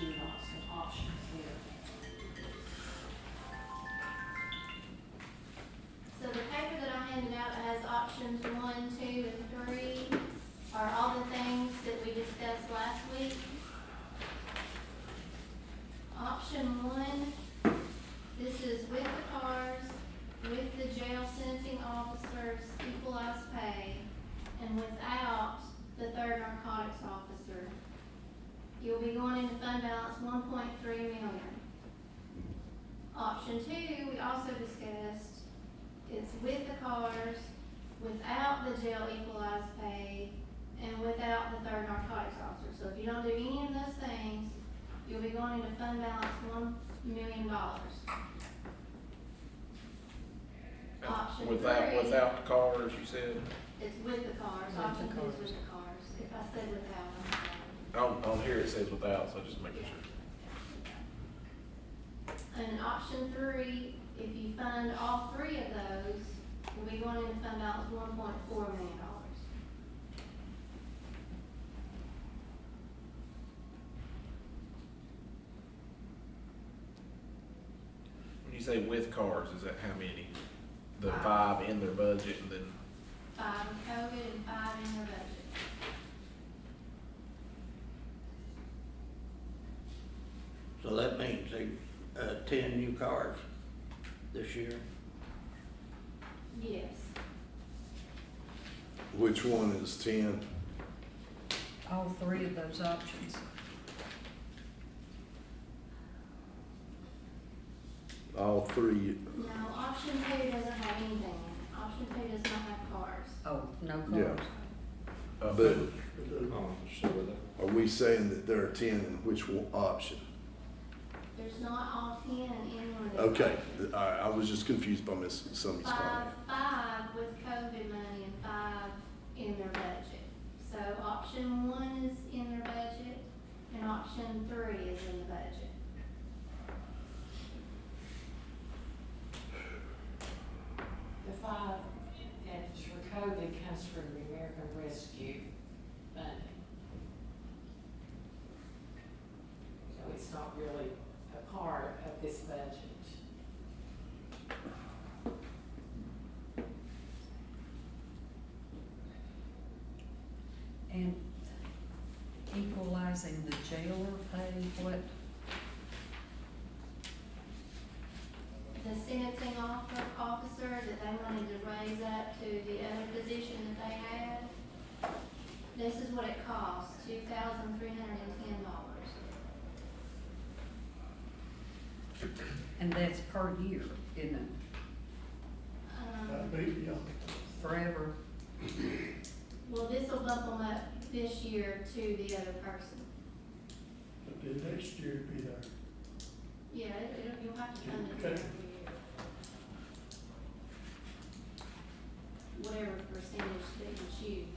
you some options here. So the paper that I handed out has options 1, 2, and 3 are all the things that we discussed last week. Option 1, this is with the cars, with the jail sentencing officers, equalized pay, and without the third narcotics officer. You'll be going into fund balance 1.3 million. Option 2, we also discussed, it's with the cars, without the jail equalized pay, and without the third narcotics officer. So if you don't do any of those things, you'll be going into fund balance $1 million. Option 3. Without the cars, you said? It's with the cars. With the Option 2 is cars. with the cars. If I said without, I'm sorry. On here it says without, so just making sure. And option 3, if you fund all 3 of those, you'll be going into fund balance $1.4 million. When you say with cars, is that how many? The 5. 5 in their budget and then, 5 in COVID and 5 in their budget. So that means 10 new cars this year. Yes. Which one is 10? All 3 of those options. All 3, No, option 2 doesn't have anything in it. Option 2 does not have cars. Oh, no Yeah. cars. but Oh, are we saying that there are 10 in which option? There's not all 10 in one of these. Okay, all right, I was just confused by some of these 5 comments. with COVID money and 5 in their budget. So option 1 is in their budget and option 3 is in the budget. The 5 that's for COVID comes from the American Rescue money. So it's not really a part of this budget. And equalizing the jailer pay, what, The sentencing officer that they wanted to raise up to the other position that they had, this is what it costs, $2,310. and that's per year, isn't it? Forever? Well, this will bump them up this year to the other person. But the next year be there. Yeah, you'll have to fund it Okay. every year. Whatever percentage that you choose.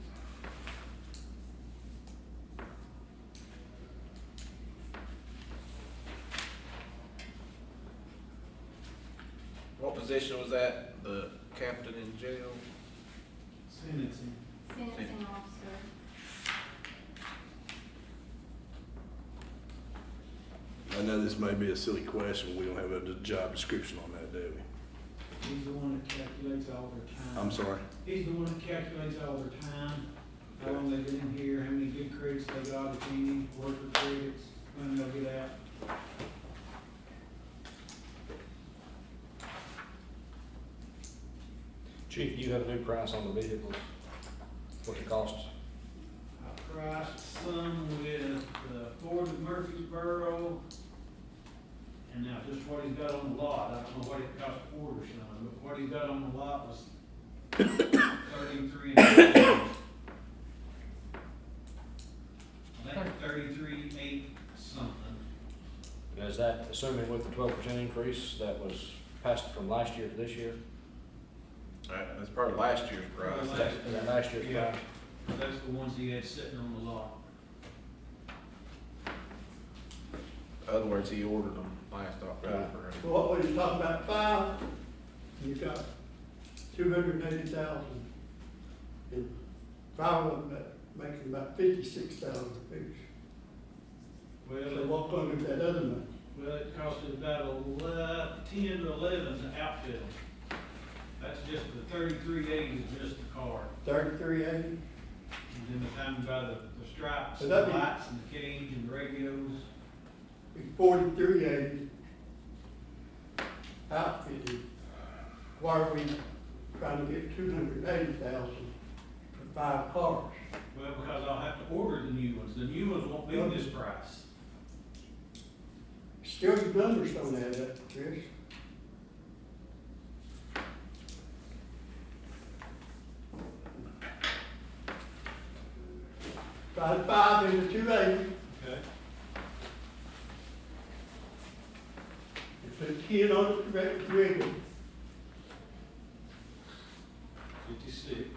what position was that? The captain in jail? Sentencing. Sentencing officer. I know this may be a silly question, we don't have a job description on that, do we? He's the one that calculates all their time. I'm sorry? He's the one that calculates all their time, how long they've been in here, how many good credits they got, if any, worker credits, when they'll get out. Chief, do you have a new price on the vehicles? What it costs? I priced some with Ford of Murfreesboro, and now just what he's got on the lot, I don't know what it cost Ford or something, but what he got on the lot was 33 and I think 33.8 something. Is that assuming with the 12% increase that was passed from last year to this year? That's part of last year's price. Probably Is that last year's Yeah. price? That's the ones he had sitting on the lot. In other words, he ordered them last October. So what we was talking about 5, you got 280,000. And 5 of them making about 56,000 apiece. So what come with that other money? Well, it costed about 10 to 11 to outfit them. That's just the 3380 is just the car. 3380? And then the time you buy the stripes, So and the that'd be- lights and the cage and the radios. It's 4380. Outfitted. Why are we trying to get 280,000 for 5 cars? Well, because I'll have to order the new ones. The new ones won't be this price. Still, your numbers don't add up, Chris. Try 5 into 280, Okay. and put 10 on the correct rigger. 56.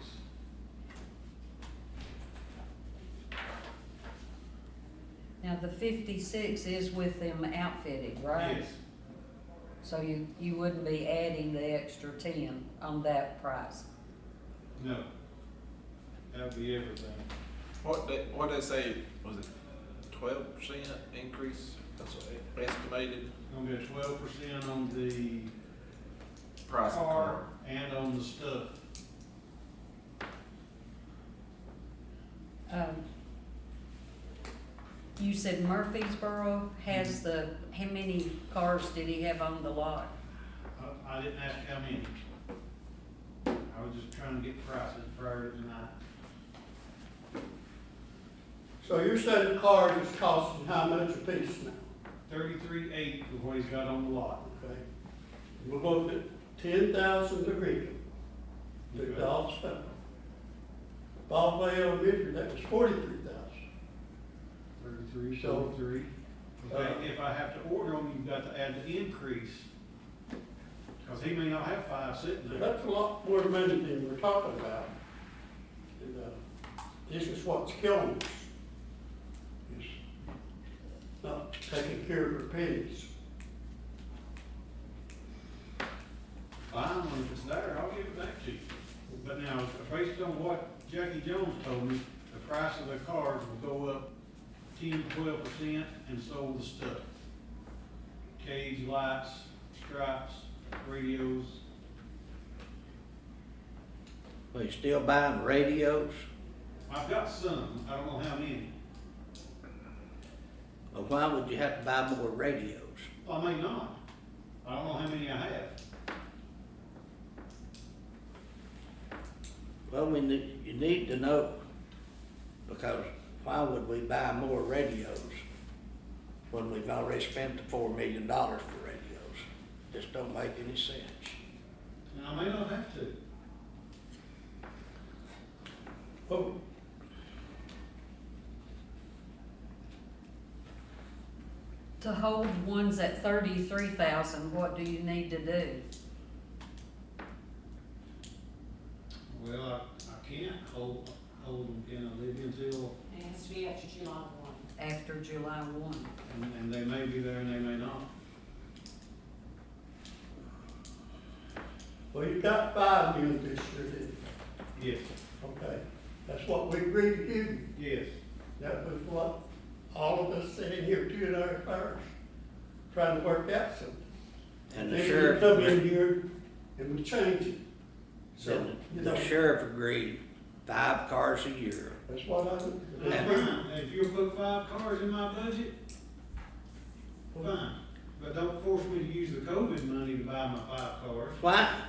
Now, the 56 is with them outfitted, right? Yes. So you wouldn't be adding the extra 10 on that price? No. That would be everything. What they say, was it 12% increase? That's what they estimated Gonna be a 12% on the price of the car car. and on the stuff. You said Murfreesboro has how many cars did he have on the lot? I didn't ask how many. I was just trying to get prices prior to tonight. So you're saying the car is costing how much a piece now? 33.8 for what he's got on the lot. Okay. We're going to put 10,000 to rigger, Okay. to all stuff. Ballway Elementary, that was 43,000. 33, So, 43. Okay, if I have to order them, you've got to add the increase. Because he may not have 5 sitting So there. that's a lot more money than we're talking about. And, this is what's killing us. It's not taking care of our pennies. Fine, when it's there, I'll give it back to you. But now, based on what Jackie Jones told me, the price of the cars will go up 10 to 12%, and so will the stuff. Cage, lights, stripes, radios. Well, you still buying radios? I've got some, I don't know how many. Well, why would you have to buy more radios? I may not. I don't know how many I have. Well, you need to know, because why would we buy more radios when we've already spent the $4 million for radios? Just don't make any sense. And I may not have to. Oh, To hold ones at 33,000, what do you need to do? Well, I can't hold them, can I, Libby, until, It has to be after July 1. After July 1? and they may be there and they may not. well, you got 5 units this year, didn't Yes, you? Okay, that's what we agreed to give you. yes. That was what all of us sitting here 2.5 hours trying to work out something. And the Then you sheriff, come in here and we change it. So, then you the know, sheriff agreed 5 cars a year. that's what I, That's fine, if you'll put 5 cars in my budget, fine. But don't force me to use the COVID money to buy my 5 cars. Why?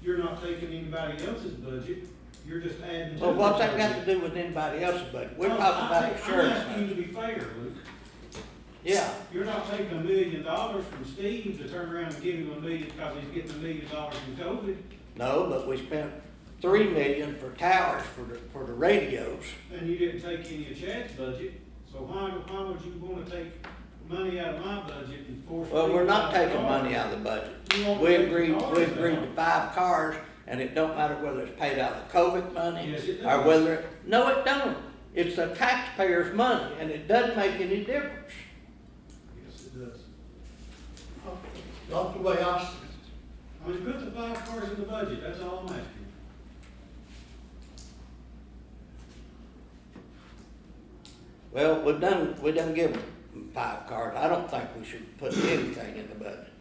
You're not taking anybody else's budget, you're just adding to Well, the what's that got to budget. do with anybody else's budget? We're No, talking about the I'm sheriff's asking you to budget. be fair, Luke. Yeah, You're not taking $1 million from Steve to turn around and give him $1 million because he's getting $1 million from COVID, no, but we spent $3 million for towers for the radios. and you didn't take any of Chad's budget. So why would you wanna take money out of my budget and force me Well, we're to not buy taking cars? money out of the budget. You won't We take the agreed cars to out. 5 cars, and it don't matter whether it's paid out of COVID money. Yes, it Or does. whether, no, it don't. It's the taxpayers' money, and it doesn't make any difference. Yes, it does. not the way I see I mean, put the 5 cars in the budget, that's all I'm asking. Well, we done give 5 cars. I don't think we should put anything in the budget.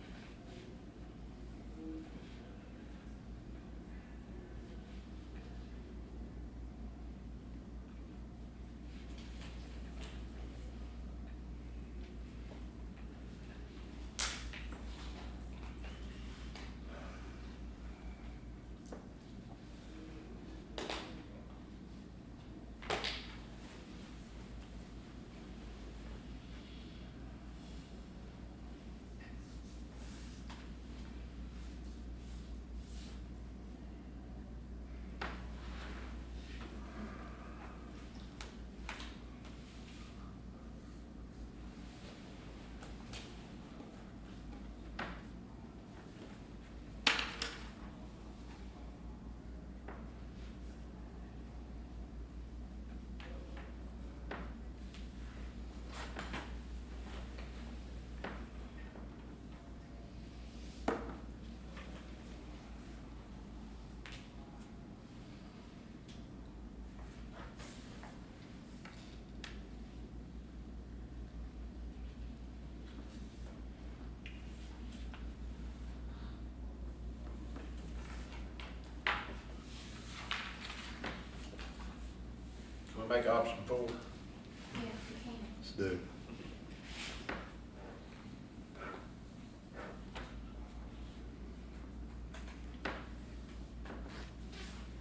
Can we make option 4? Yeah, you can. Let's do.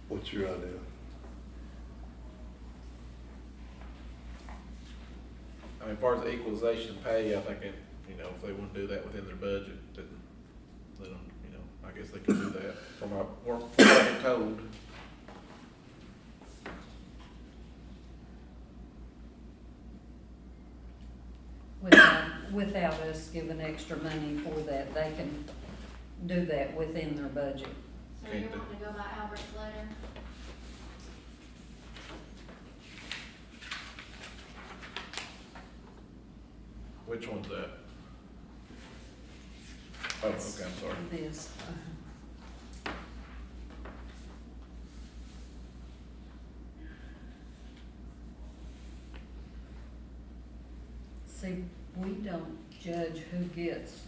What's your idea? I mean, as far as the equalization pay, I think it, you know, if they wanna do that within their budget, then let them, you know, I guess they can do that from what I'm told. Without us giving extra money for that, they can do that within their budget. So you want to go by Albert's letter? Which one's that? Oh, okay, I'm sorry. This. See, we don't judge who gets.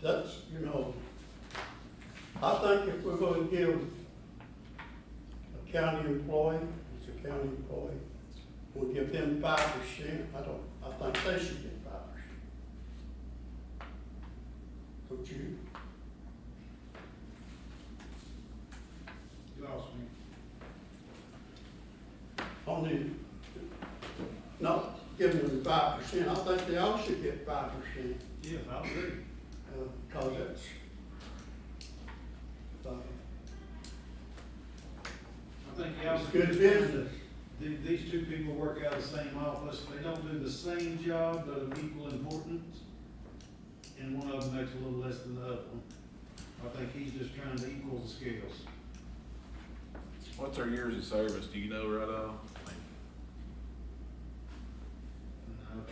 That's, you know, I think if we're gonna give a county employee, it's a county employee, we'll give them 5%, I think they should get 5%. Don't you? You lost me. Only, not giving them 5%, I think they all should get 5%, Yes, I agree. cause it's, I think it's good business. These two people work out of the same office, they don't do the same job, but of equal importance. And one of them makes a little less than the other one. I think he's just trying to equal the scales. What's our years of service, do you know right off?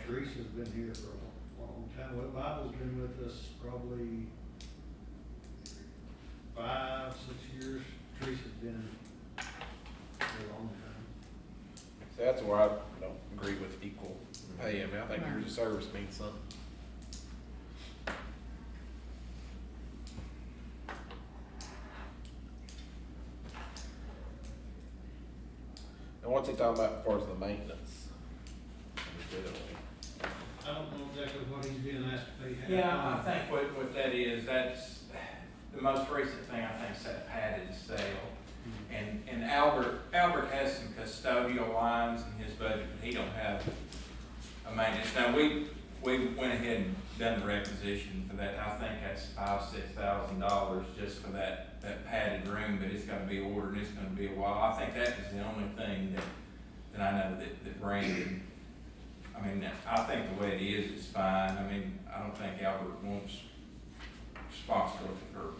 Teresa's been here for a long time, well, Bible's been with us probably 5, 6 years. Teresa's been for a long time. See, that's where I don't agree with equal pay, I mean, I think years of service means something. And what's he talking about as far as the maintenance? I don't know exactly what he's being asked to pay half. Yeah, I think what that is, that's, the most recent thing I think is that padded sale. And Albert has some custodial lines in his budget, but he don't have a maintenance. Now, we went ahead and done the requisition for that. I think that's $5,000-6,000 just for that padded room, but it's gonna be ordered and it's gonna be a while. I think that is the only thing that I know that Brandon, I mean, I think the way it is fine. I mean, I don't think Albert wants responsibility for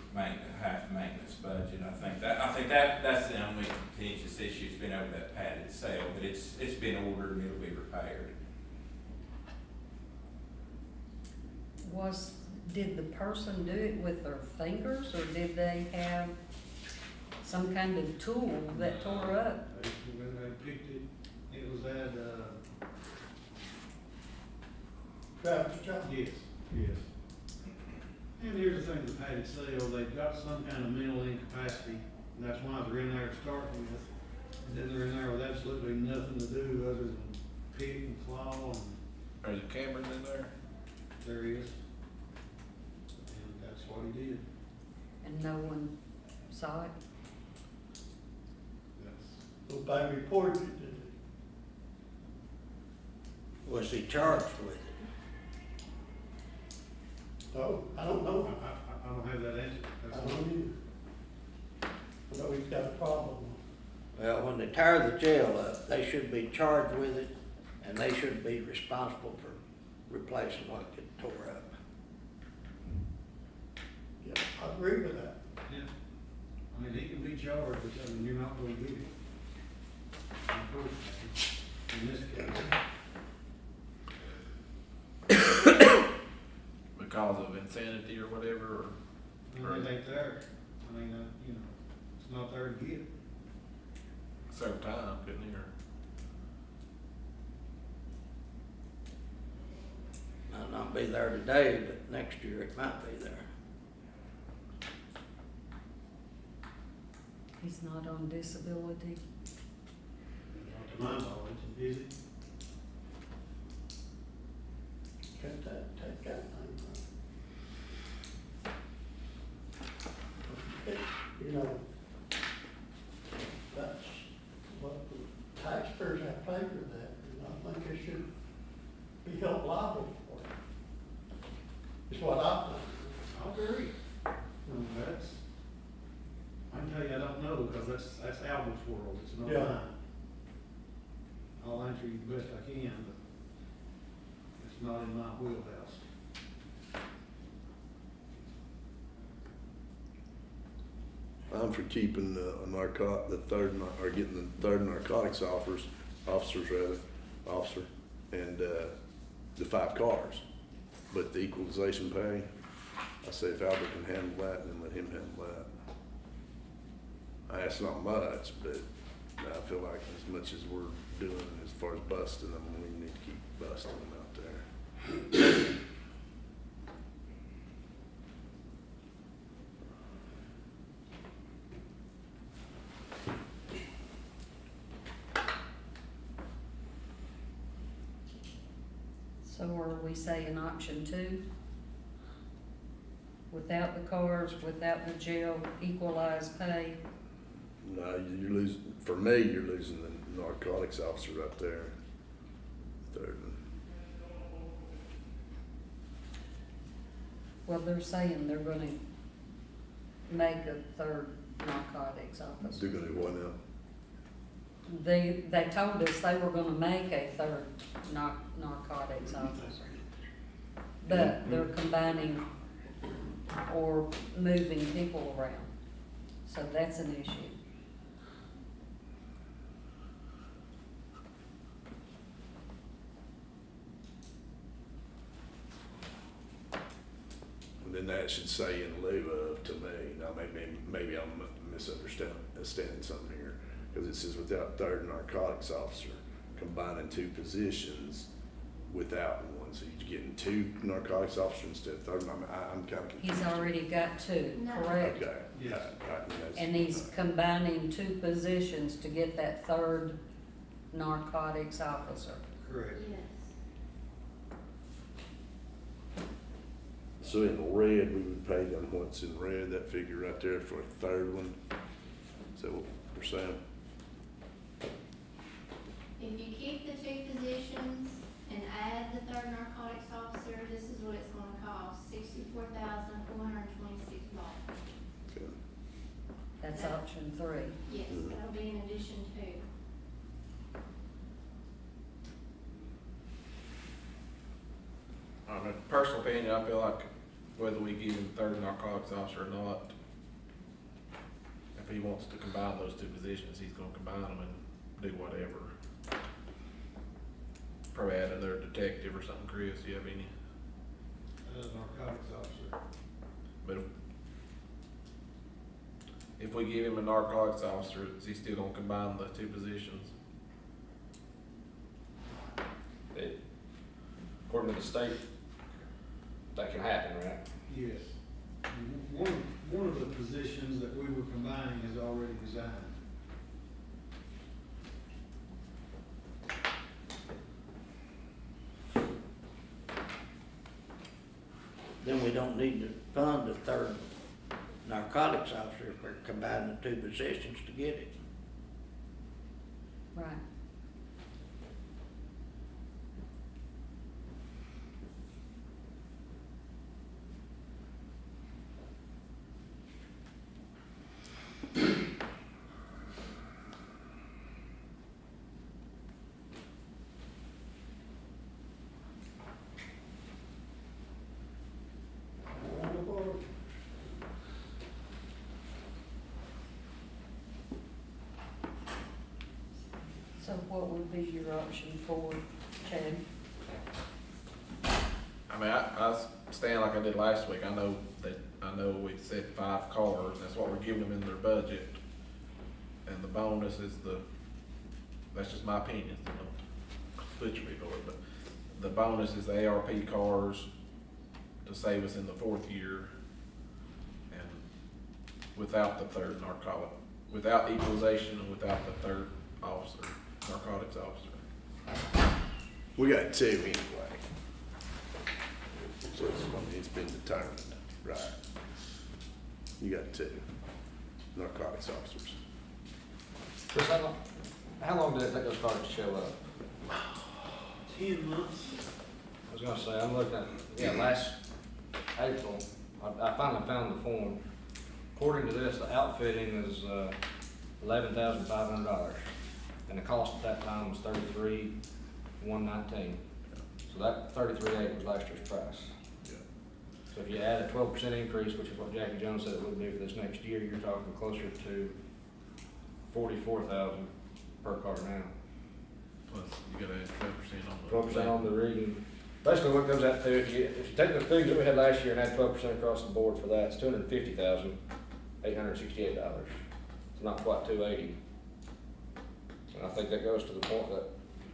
half the maintenance budget. I think that's the only contentious issue has been over that padded sale, but it's been ordered and it'll be repaired. Did the person do it with their fingers, or did they have some kind of tool that tore up? They picked it It was at, Travis Johnson. yes, yes. And here's the thing with Patty Sale, they've got some kind of mental incapacity, and that's why they're in there to start with. And then they're in there with absolutely nothing to do other than pick and claw, and There's a Cameron in there. there he is. And that's what he did. And no one saw it? That's, Nobody reported it, did they? Was he charged with it? Oh, I don't know. I don't have that answer. I That's don't either. I know he's got a problem. Well, when they tear the jail up, they should be charged with it, and they should be responsible for replacing what get tore up. Yeah, I agree with that. Yeah. I mean, he can be charged, but I mean, you're not gonna get it. Unfortunately, in this case. Because of insanity or whatever, or And it ain't there. I mean, you know, it's not there to get. served time, couldn't he, or? Might not be there today, but next year it might be there. He's not on disability? Not to my knowledge, is it? Cut that, take that thing. You know, that's what the taxpayers have paid for that, and I think they should be held liable for it. Is what I think. I agree. That's, I can tell you I don't know, because that's Albert's world, it's not Yeah. mine. I'll answer you the best I can, but it's not in my wheelhouse. I'm for keeping getting the third narcotics officer, and, the 5 cars. But the equalization pay, I say if Albert can handle that, then let him handle that. That's not much, but I feel like as much as we're doing as far as busting them, we need to keep busting them out there. So are we saying option 2? Without the cars, without the jail, equalized pay? No, you're losing, for me, you're losing the narcotics officer right there. Third one. Well, they're saying they're gonna make a third narcotics officer. They're gonna do what now? They told us they were gonna make a third narcotics officer. But they're combining or moving people around. So that's an issue. And then that should say in lieu of to me. Now, maybe I'm misunderstanding something here, because it says without third narcotics officer, combining 2 positions without one. So you're getting 2 narcotics officers instead of third. I'm kind of confused. He's already got 2, No. correct? Okay. Yes. And he's combining 2 positions to get that third narcotics officer. Correct. Yes. So in red, we would pay them what's in red, that figure right there for a third one. Is that what we're saying? If you keep the 2 positions and add the third narcotics officer, this is what it's gonna cost, $64,426. Okay. That's option 3. Yes, that'll be in addition to. I mean, personal opinion, I feel like whether we give him third narcotics officer or not, if he wants to combine those 2 positions, he's gonna combine them and do whatever. Probably add another detective or something. Chris, do you have any? Narcotics officer. But if we give him a narcotics officer, is he still gonna combine the 2 positions? the state, that can happen, right? Yes. One of the positions that we were combining is already resigned. Then we don't need to fund the third narcotics officer if we're combining the two positions to get it. Right. So what would be your option for Chad? I mean, I stand like I did last week. I know we said 5 cars, that's what we're giving them in their budget. And the bonus is that's just my opinion, you know, split your people, but the bonus is the ARP cars to save us in the 4th year. And without the third without equalization and without the third officer, narcotics officer. We got 2 anyway. So it's been determined, right? You got 2 narcotics officers. Chris, how long did it take those cars to show up? 10 months. I was gonna say, I'm looking at, last April, I finally found the form. According to this, the outfitting is, $11,500. And the cost at that time was $33,119. So that 33.8 was last year's price. Yeah. So if you add a 12% increase, which is what Jackie Jones said it would be for this next year, you're talking closer to $44,000 per car now. Plus, you gotta add 12% on the. 12% on the rigging. Basically what it comes out to, if you take the figures that we had last year and add 12% across the board for that, it's $250,868. It's not quite $280. And I think that goes to the point that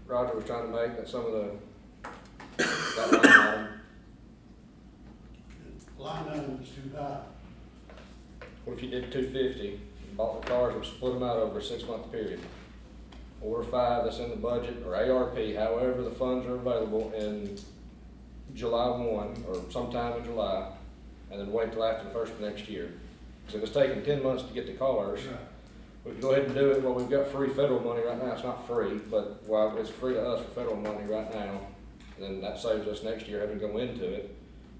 Roger was trying to make, that some of that line item, Line item's too high. what if you did 250, bought the cars and split them out over a 6-month period? Order 5 that's in the budget, or ARP, however the funds are available in July 1, or sometime in July, and then wait till after the first of next year. So if it's taking 10 months to get the cars, we can go ahead and do it. Well, we've got free federal money right now. It's not free, but while it's free to us for federal money right now, and then that saves us next year having to go into it.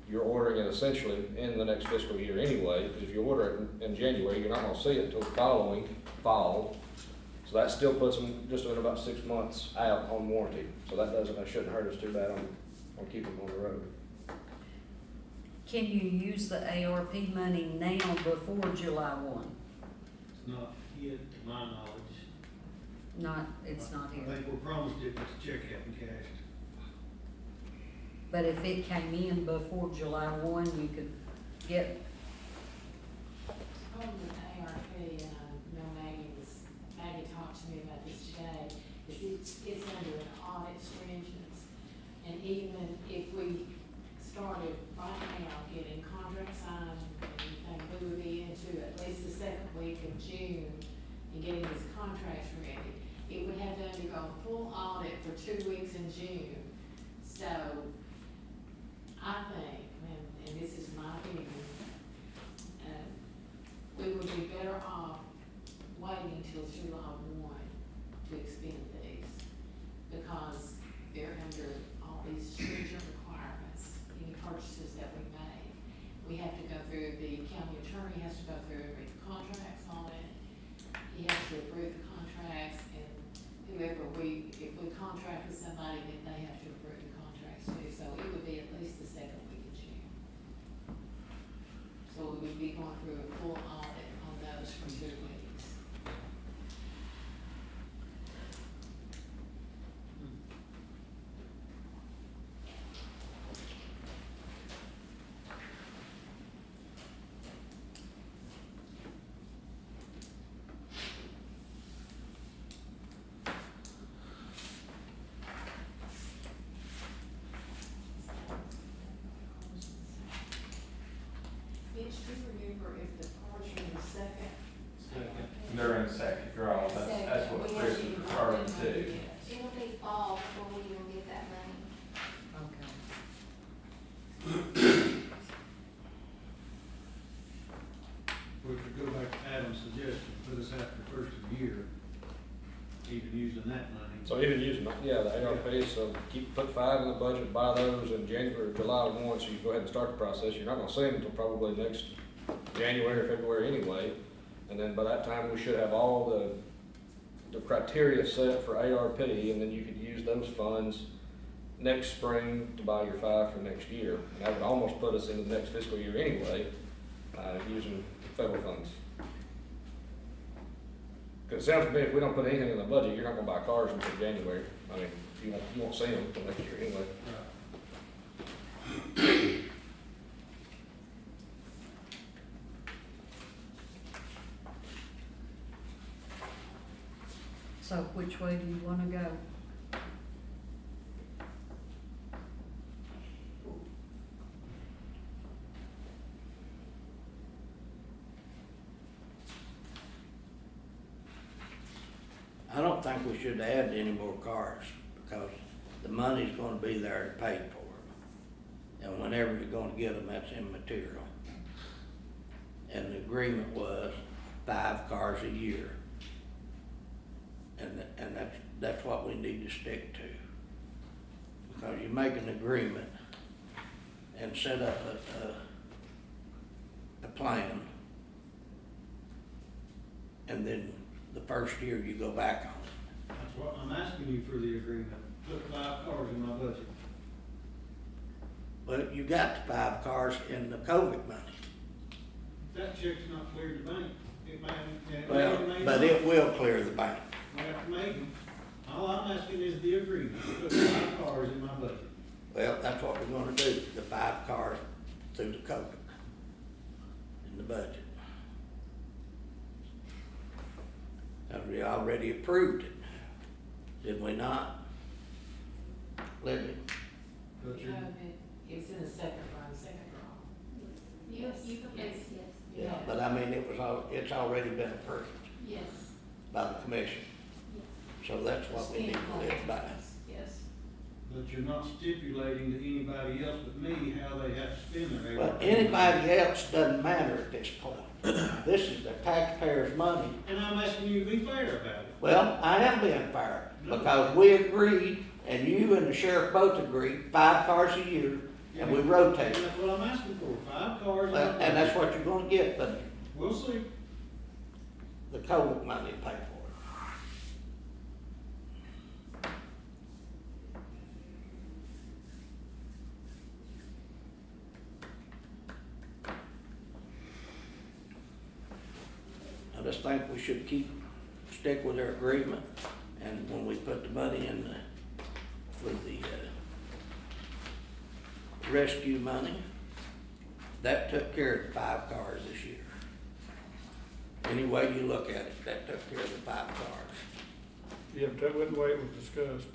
You're ordering it essentially in the next fiscal year anyway, because if you order it in January, you're not gonna see it until the following fall. So that still puts them just in about 6 months out on warranty. So that shouldn't hurt us too bad on keeping them on the road. Can you use the ARP money now before July 1? It's not yet, to my knowledge. It's not I here. think we're promised it, but the check hadn't cashed. But if it came in before July 1, you could get, Problem with ARP, and I know Maggie talked to me about this today, is it's under an audit stringence. And even if we started right now getting contracts signed, and everything, we would be into at least the 2nd week of June and getting these contracts ready. It would have to undergo a full audit for 2 weeks in June. So I think, and this is my opinion, we would be better off waiting till July 1 to expend these, because they're under all these stringent requirements, any purchases that we make. We have to go through, the county attorney has to go through and read the contracts on it. He has to approve the contracts, and if we contract with somebody, then they have to approve the contracts too. So it would be at least the 2nd week of June. So we would be going through a full audit on those for 2 weeks. you remember if the cars are in the second? They're in the second draw, that's what Chris was referring to. It'll be fall before we even get that money. Okay. We could go back to Adam's suggestion, put us after the first of the year, even using that money. So even using, yeah, the ARP, so put 5 in the budget, buy those in January, July 1, so you go ahead and start the process. You're not gonna see them until probably next January or February anyway. And then by that time, we should have all the criteria set for ARP, and then you could use those funds next spring to buy your 5 for next year. And that would almost put us into the next fiscal year anyway, using federal funds. Cause it sounds to me, if we don't put anything in the budget, you're not gonna buy cars until January. I mean, you won't see them until next year anyway. So which way do you wanna go? I don't think we should add any more cars, because the money's gonna be there to pay for them. And whenever you're gonna get them, that's immaterial. And the agreement was 5 cars a year. And that's what we need to stick to. Because you make an agreement and set up a plan, and then the first year you go back on it. That's what I'm asking you for the agreement, put 5 cars in my budget. Well, you got the 5 cars in the COVID money. That check's not cleared the bank, it may, Well, but it will clear the bank. Well, maybe, all I'm asking is the agreement, put 5 cars in my budget. Well, that's what we're gonna do, the 5 cars through the COVID in the budget. And we already approved it, did we not? Libby? But you're, It's in the second draw. You can, yes, Yeah, but I mean, it's already been approved Yes. by the commission, so that's what we need to live by. Yes. but you're not stipulating to anybody else but me how they have to spend their. But anybody else doesn't matter at this point. This is the taxpayers' money. And I'm asking you to be fair about it. Well, I am being fair, because we agreed, and you and the sheriff both agreed, 5 cars a year, and we And rotate. that's what I'm asking for, 5 cars. in my Well, and that's budget. what you're gonna get, but We'll see. the COVID money to pay for it. I just think we should stick with our agreement, and when we put the money in with the rescue money, that took care of the 5 cars this year. Any way you look at it, that took care of the 5 cars. Yeah, but that wasn't the way it was discussed.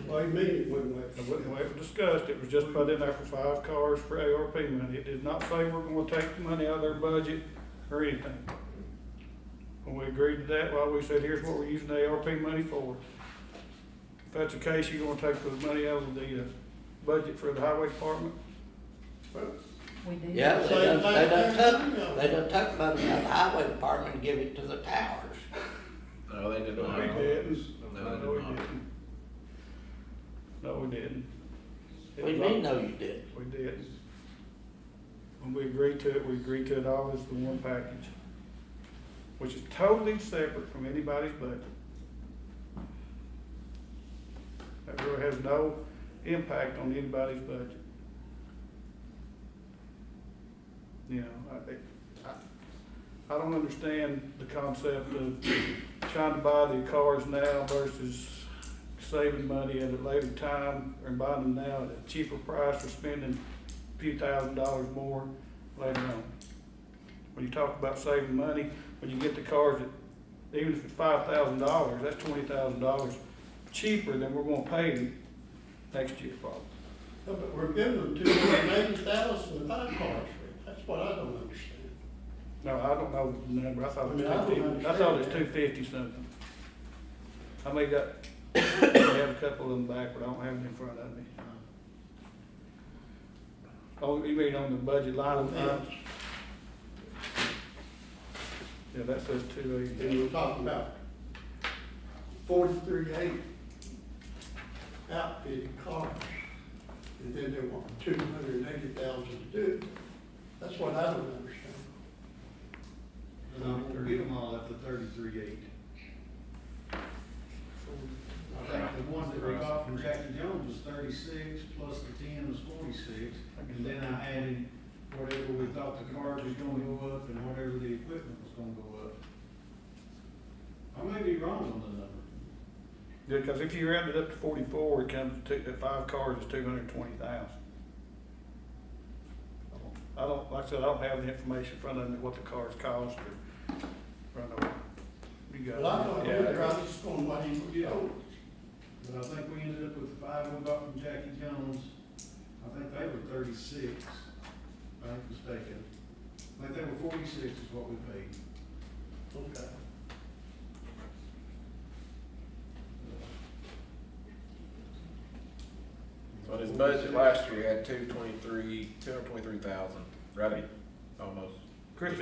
What do you mean it wouldn't That wait? wasn't the way it was discussed. It was just put in there for 5 cars for ARP money. It did not say we're gonna take the money out of their budget or anything. When we agreed to that, well, we said, here's what we're using the ARP money for. If that's the case, you're gonna take the money out of the budget for the highway department? We did. Yeah, they Same done thing. took money out of the highway department and give it to the towers. No, they did No, not. we didn't. No, No, they we did not. didn't. No, we didn't. It What do you was mean, all- no, you didn't? We did. When we agreed to it, we agreed to it all as the one package, which is totally separate from anybody's budget. That really has no impact on anybody's budget. You know, I don't understand the concept of trying to buy the cars now versus saving money at a later time, or buying them now at a cheaper price or spending a few $1,000s more later on. When you talk about saving money, when you get the cars at, even if it's $5,000, that's $20,000 cheaper than we're gonna pay them next year probably. No, but we're giving them 280,000 and 5 cars. That's what I don't No, I don't know the number, I thought it was I mean, I don't 250, I thought it was understand 250 something. I may got, I have a couple of them back, but I don't have them in front of me. Oh, you mean on the budget line items? Yeah, that says And 280. we're talking about 43.8 outfitted cars, and then they want 280,000 to do it. That's what I don't understand. And I'm gonna get them all at the 33.8. I think the one that we got from Jackie Jones was 36, plus the 10 was 46, and then I added whatever we thought the cars was gonna go up and whatever the equipment was gonna go up. I may be wrong on the number. Yeah, because if you round it up to 44, it comes to, at 5 cars, it's 220,000. I don't, like I said, I don't have the information in front of me, what the cars cost or, run over. You got it. Well, I thought, Yeah. I just going by him, Yeah. But I think we ended up with the 5 we got from Jackie Jones. I think they were 36, if I'm not mistaken. I think they were 46 is what we paid. Okay. So in his budget last year, he had 223,000, right, almost. Chris,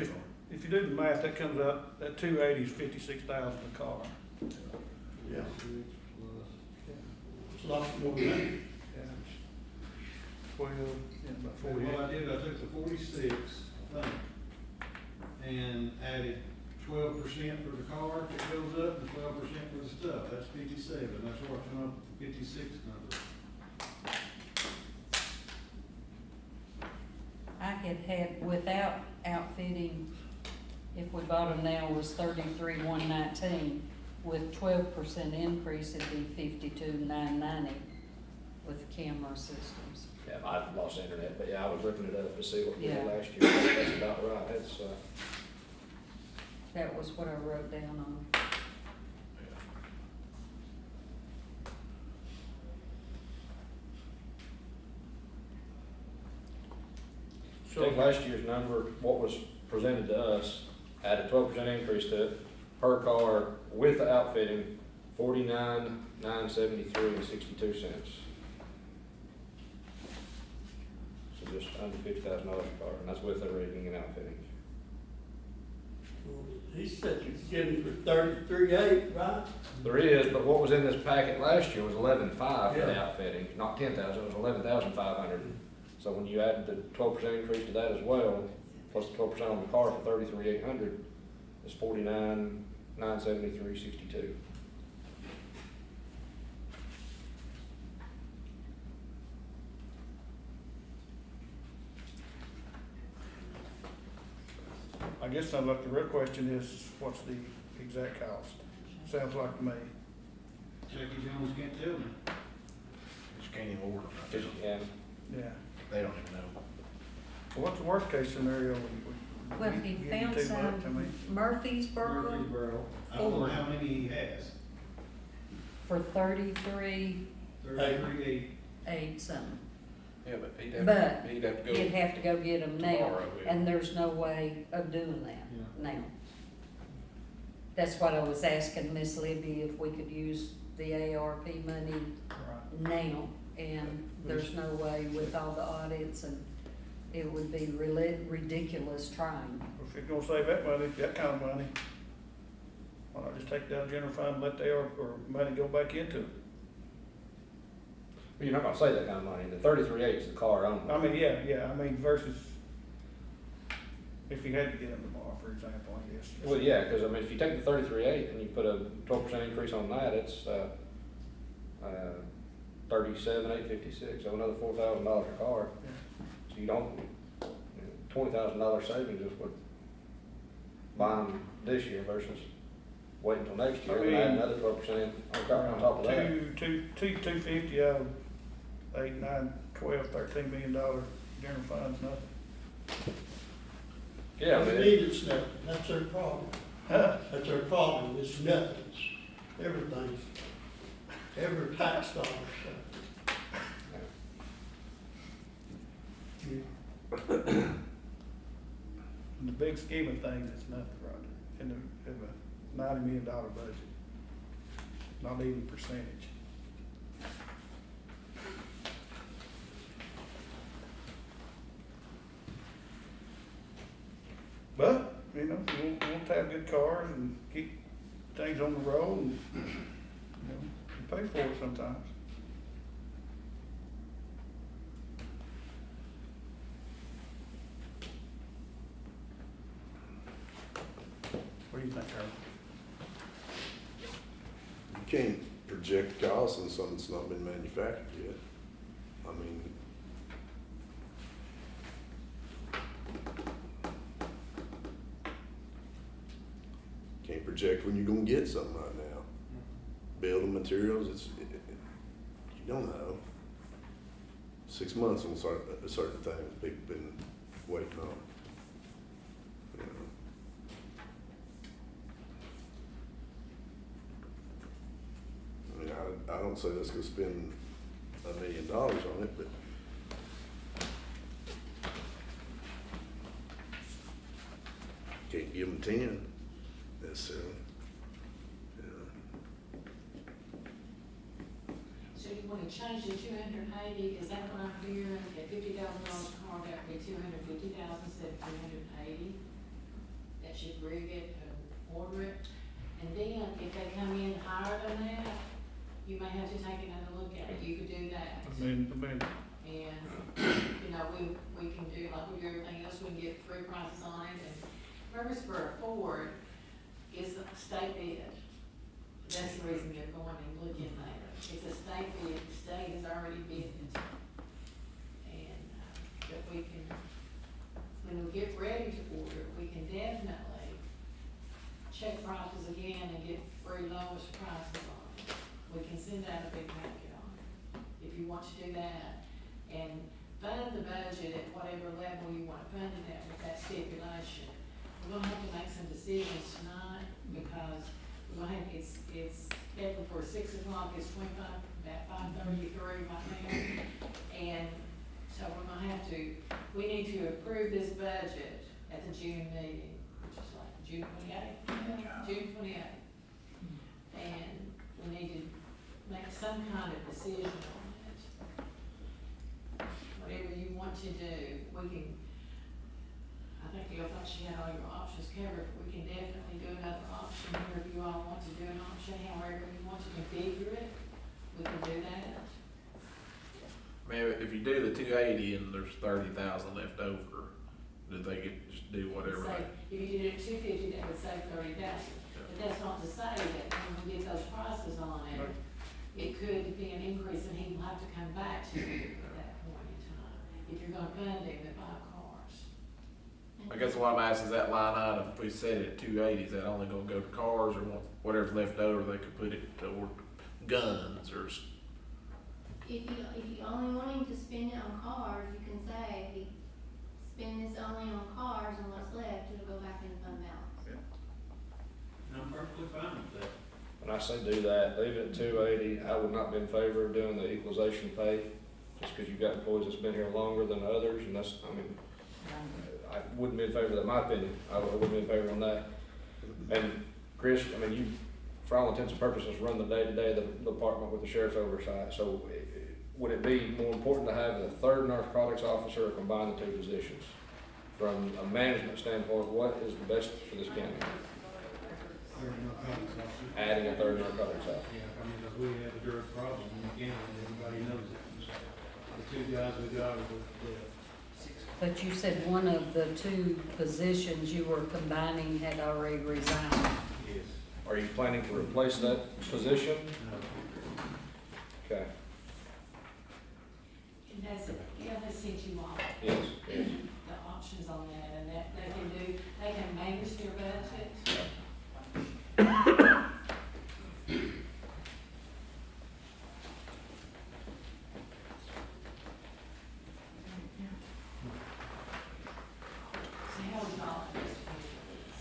if you do the math, that comes out, that 280 is 56,000 a car. Yeah, it's a lot more than that. Yeah, it's 12, yeah, about What 48. I did, I took the 46, I think, and added 12% for the car if it goes up and 12% for the stuff. That's 57. That's where I come up with the 56 number. I had without outfitting, if we bought them now, was 33,119. With 12% increase, it'd be 52,990 with camera systems. Yeah, I lost internet, but yeah, I was looking it up to see what we did Yeah. last year. That's about right. That's, That was what I wrote down on. I think last year's number, what was presented to us, added 12% increase to it, per car with the outfitting, 49,973 and 62 cents. So just under $50,000 a car, and that's with the rigging and outfitting. He said you could get him for 33.8, right? There is, but what was in this packet last year was 11,500 for the Yeah. outfitting, not 10,000, it was 11,500. So when you add the 12% increase to that as well, plus the 12% on the car for 33,800, it's 49,973.62. I guess sounds like the real question is, what's the exact cost? Sounds like to me. Jackie Jones can't tell me. Just can't even order them. Yeah, Yeah. They don't even know. Well, what's the worst case scenario? Well, he Give you found too much, I some mean, Murfreesboro Murfreesboro. I don't know Ford how many he has. for 33, 33.8. something. Yeah, but But he'd have to go. You'd have to go get them now, Tomorrow, yeah. and there's no way of doing that Yeah. now. That's what I was asking Miss Libby, if we could use the ARP money right. now, and there's no way with all the audits, and it would be ridiculous trying. If you're gonna save that money, that kind of money, why not just take it out of general fund and let the ARP or money go back into it? but you're not gonna save that kind of money, the 33.8 is the car only. I mean, yeah, I mean versus if you had to get them tomorrow, for example, I guess. Well, yeah, because I mean, if you take the 33.8 and you put a 12% increase on that, it's 37,856, so another $4,000 a car. So you don't, $20,000 savings is what buying them this year versus waiting until next year and add another 12% on top of that. 250 out of 8, 9, 12, $13 million general funds, nothing. Yeah, I They mean, need it's nothing, that's their problem. That's their problem, it's nothing, everything's, every tax dollar, so. big scheme of things, it's nothing, Roger, in a $90 million budget. Not even percentage. But, you know, we want to have good cars and keep things on the road and, you know, you pay for it sometimes. What do you think, Harold? You can't project costs on something that's not been manufactured yet. I mean, can't project when you're gonna get something right now. Building materials, you don't know. 6 months on certain things, people been waiting on. You know. I mean, I don't say let's go spend $1 million on it, but can't give them 10 necessarily. You know. So you wanna change the 280, is that what I'm hearing, at $50,000 car, that would be 250,000 instead of 280? That should rig it and order it, and then if they come in higher than that, you may have to take another look at it, you could do that. I mean, And, you know, we can do, like we do everything else, we can get free prices on it, and Murfreesboro Ford is a state bid. That's the reason you're going and looking there. It's a state bid, the state has already bid it. And, if we can, when we get ready to order, we can definitely check prices again and get free lowest prices on it. We can send out a big packet on it, if you want to do that. And fund the budget at whatever level you want to fund it at with that stipulation. We're gonna have to make some decisions tonight, because we're gonna have, it's scheduled for 6 o'clock, it's 25, about 5:33 right now. And so we're gonna have to, we need to approve this budget at the June meeting, which is like June 28th, June 28th. And we need to make some kind of decision on it. Whatever you want to do, we can, I think you thought she had all your options covered, but we can definitely do another option here if you all want to do an option, however you want to configure it, we can do that. I mean, if you do the 280 and there's 30,000 left over, do they get, just do whatever Say, they? if you did it at 250, that would save 30,000, but that's not to say that when we get those prices on it, it could be an increase and he will have to come back to you at that point in time, if you're gonna fund him the 5 cars. I guess what I'm asking is that line item, if we set it at 280, is that only gonna go to cars, or whatever's left over, they could put it toward guns or? If you only want him to spend it on cars, you can say, spend this only on cars, and what's left, it'll go back in the fund balance. And I'm perfectly fine with that. When I say do that, leave it at 280, I would not be in favor of doing the equalization pay, just because you've got employees that's been here longer than others, and that's, I mean, I wouldn't be in favor of that, my opinion, I wouldn't be in favor on that. And Chris, I mean, you, for all intents and purposes, run the day-to-day of the department with the sheriff's oversight, so would it be more important to have the third narcotics officer or combine the 2 positions? From a management standpoint, what is the best for this county? Third narcotics officer. Adding a third narcotics officer. Yeah, I mean, 'cause we have a drug problem in the county, and everybody knows it. The 2 guys we got are the But you said one of the 2 positions you were combining had already resigned. yes. Are you planning to replace that position? Okay, And that's, they sent you all yes, yes. the options on that, and that they can manage their budget. So how would y'all investigate this?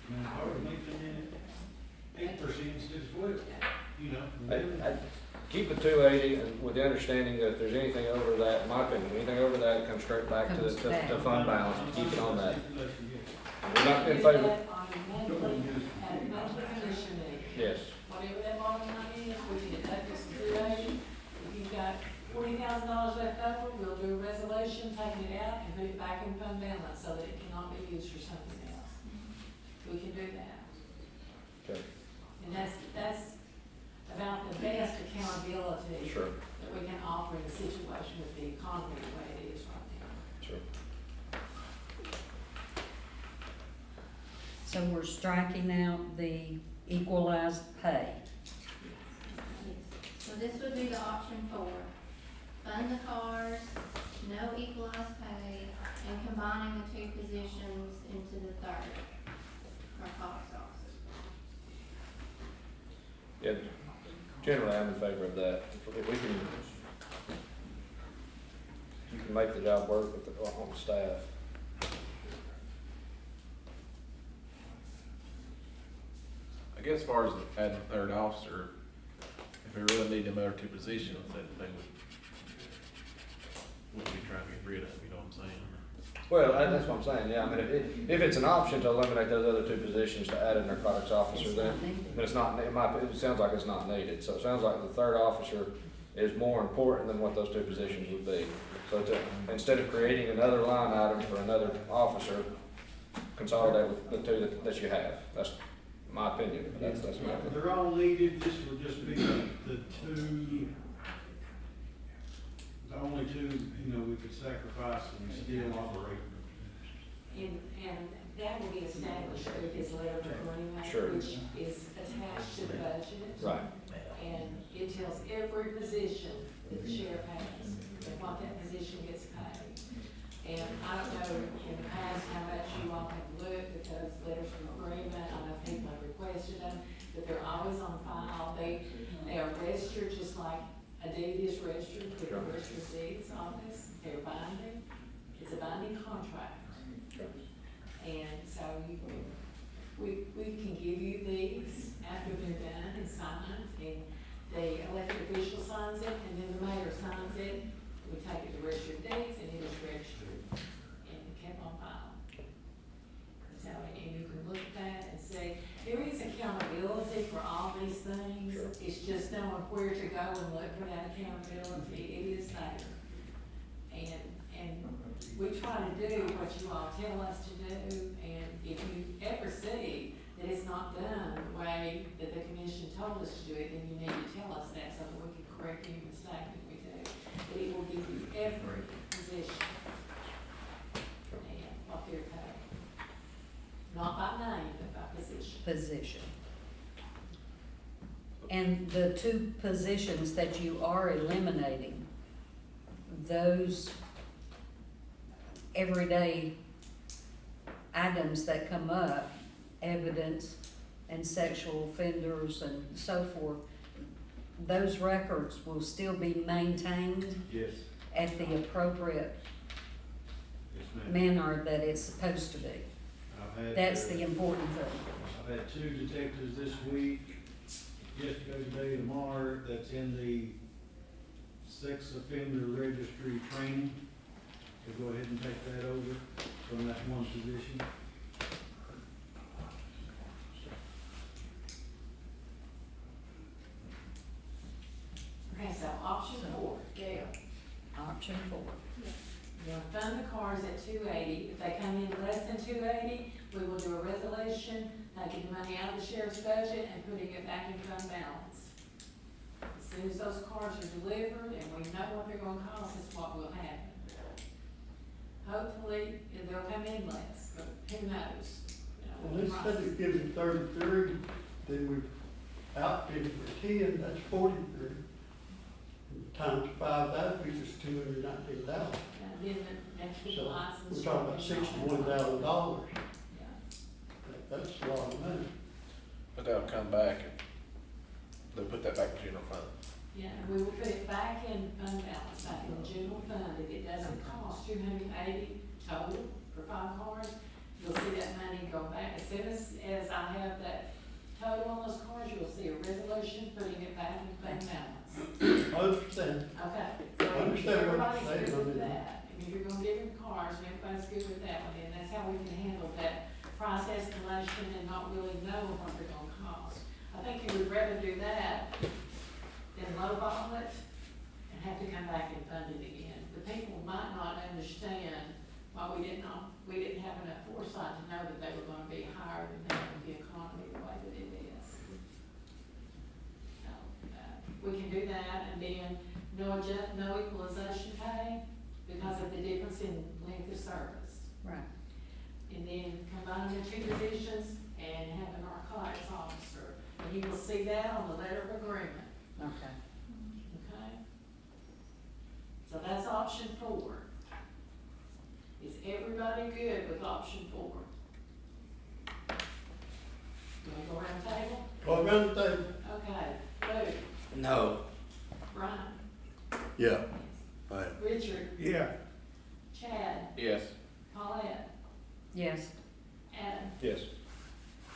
I mean, I would make them in 8% instead of 12, you know. I keep the 280 and with the understanding that if there's anything over that, in my opinion, anything over that, it comes straight back to Comes back. to fund balance, and keep it on that. We're not in Do favor, that on a monthly, at a monthly commission meeting. yes, Whatever that bottom line is, we can deduct this $280. If you've got $40,000 left over, we'll do a resolution, taking it out and put it back in fund balance so that it cannot be used for something else. We can do that. okay, And that's about the best accountability sure, that we can offer in a situation with the economy the way it is right now. sure. So we're striking out the equalized pay. So this would be the option 4. Fund the cars, no equalized pay, and combining the 2 positions into the 3rd narcotics officer. Yeah, generally, I'm in favor of that. If we can, you can make the job work with the, on the staff. I guess as far as adding a third officer, if we really need them other 2 positions, that they would be trying to get rid of, you know what I'm saying? Well, that's what I'm saying, yeah, I mean, if it's an option to eliminate those other 2 positions to add a narcotics officer, It's then, not needed. then it's not, it sounds like it's not needed. So it sounds like the 3rd officer is more important than what those 2 positions would be. So instead of creating another line item for another officer, consolidate with the 2 that you have. That's my opinion, but that's my opinion. They're all needed, this would just be the 2, the only 2, you know, we could sacrifice and still operate. And that will be established through his letter of agreement, Sure. which is attached to the budget. Right, And it tells every position that the sheriff has, and what that position gets paid. And I don't know in the past how much you all have looked at those letters of agreement, I know people have requested them, but they're always on file. They are registered just like a deed is registered with the Register of Deeds office, they're binding, it's a binding contract. And so we can give you these after they're done and signed, and the elected official signs it, and then the mayor signs it. We take it to Register of Deeds, and it is registered and kept on file. So, and you can look at that and say, there is accountability for all these things. Sure. It's just knowing where to go and look for that accountability. It is there. And we try to do what you all tell us to do, and if you ever see that it's not done the way that the commission told us to do it, then you need to tell us that so that we can correct any mistake that we do. But it will give you every position and what they're paid. Not by name, but by position. Position. And the 2 positions that you are eliminating, those everyday items that come up, evidence and sexual offenders and so forth, those records will still be maintained Yes. at the appropriate Yes, ma'am. manner that it's supposed to be. I've had, That's the important thing. I've had 2 detectives this week, yesterday, today, tomorrow, that's in the sex offender registry training. So go ahead and take that over from that 1 position. Okay, so option 4, Gail. Option 4. You're gonna fund the cars at 280, if they come in less than 280, we will do a resolution, taking the money out of the sheriff's budget and putting it back in fund balance. As soon as those cars are delivered and we know what they're gonna cost, is what will happen. Hopefully, they'll come in less, but who knows? You know, Well, instead of giving 33, then we outbid for 10, that's 43. Times 5, that'd be just $219. And then the next So license. we're talking about $61,000. Yeah. That's a lot of money. But they'll come back and they'll put that back in general fund. Yeah, and we will put it back in fund balance, back in the general fund. If it doesn't cost $280 total for 5 cars, you'll see that money go back. As soon as I have that total on those cars, you'll see a resolution putting it back in fund balance. I understand. Okay. I understand what Everybody's you're saying, good I with mean- that. If you're gonna give them cars and everybody's good with that one, then that's how we can handle that price escalation and not really know what they're gonna cost. I think you would rather do that than lowball it and have to come back and fund it again. The people might not understand why we didn't have enough foresight to know that they were gonna be higher than that with the economy the way that it is. So, we can do that, and then no equalization pay because of the difference in length of service. Right. And then combine the two positions and have a narcotics officer. And you will see that on the letter of agreement, Okay. okay? So that's option 4. Is everybody good with option 4? You wanna go around the table? Go around the table. Okay, Luke, No, Brian, Yeah, I am. Richard, Yeah. Chad, Yes. Paulette, Yes. Adam, Yes.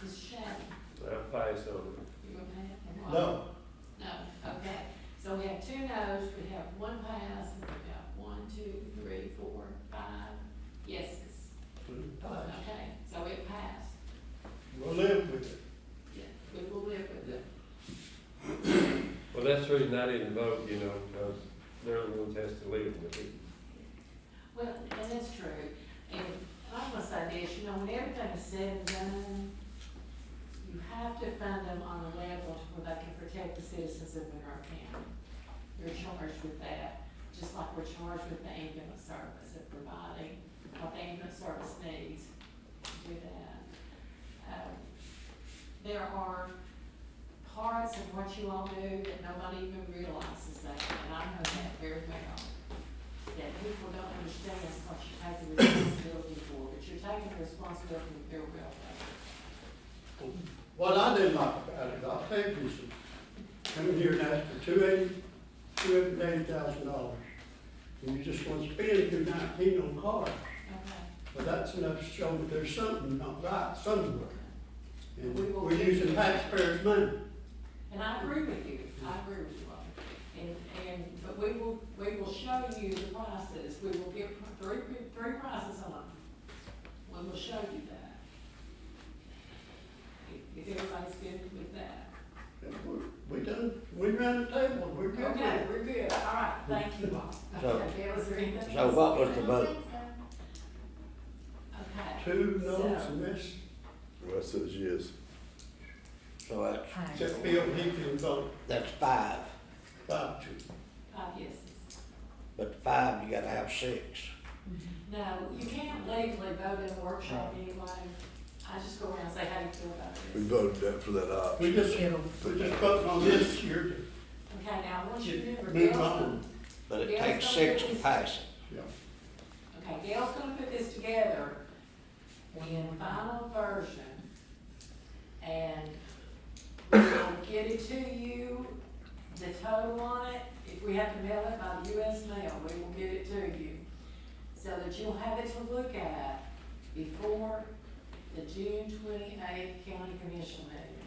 Mr. Shannon. I'll pass on You gonna have and what? No, No, okay, so we have 2 no's, we have 1 pass, and we've got 1, 2, 3, 4, 5 yeses. pass. Okay, so it passed, We'll live with it. yeah, we will live with it. Well, that's the reason I didn't vote, you know, because they're the ones that has to live with it. Well, and that's true, and I'm gonna say this, you know, when everything is said and done, you have to fund them on a level to where they can protect the citizens of Monroe County. You're charged with that, just like we're charged with the ambulance service of providing what the ambulance service needs to do that. There are parts of what you all do that nobody even realizes that, and I know that very well. That people don't understand what you're taking responsibility for, but you're taking the responsibility of their welfare. What I didn't like about it, I'll tell you some, coming here and ask for $280,000. And you just want to spend $219 on cars. Okay. But that's enough to show that there's something not right somewhere. And We will we're get using you. taxpayers' money. And I agree with you, I agree with you, Robert. But we will show you the prices, we will get three prices on them. We will show you that. If everybody's good with that. And we ran the table, we're good with Okay, it. we're good, all right, thank you all. So- Okay, Bill, is there anything so else? what was I the don't vote? think so. Okay. 2 no's So- and this, Russ says yes. So that's, except Bill, he can vote that's 5, 5-2. 5 yeses. but 5, you gotta have 6. No, you can't legally vote in a workshop anyway. I just go around and say, how do you feel about We this? voted that for that option. We just It'll, voting on this year. Okay, now, once you remember, Move Gail's on. gonna, But it Yeah, takes so 6 to it's- pass it. Yeah. okay, Gail's gonna put this together in final version. And we'll get it to you, the total on it. If we have to mail it by the US mail, we will get it to you. So that you'll have it to look at before the June 28th county commission meeting.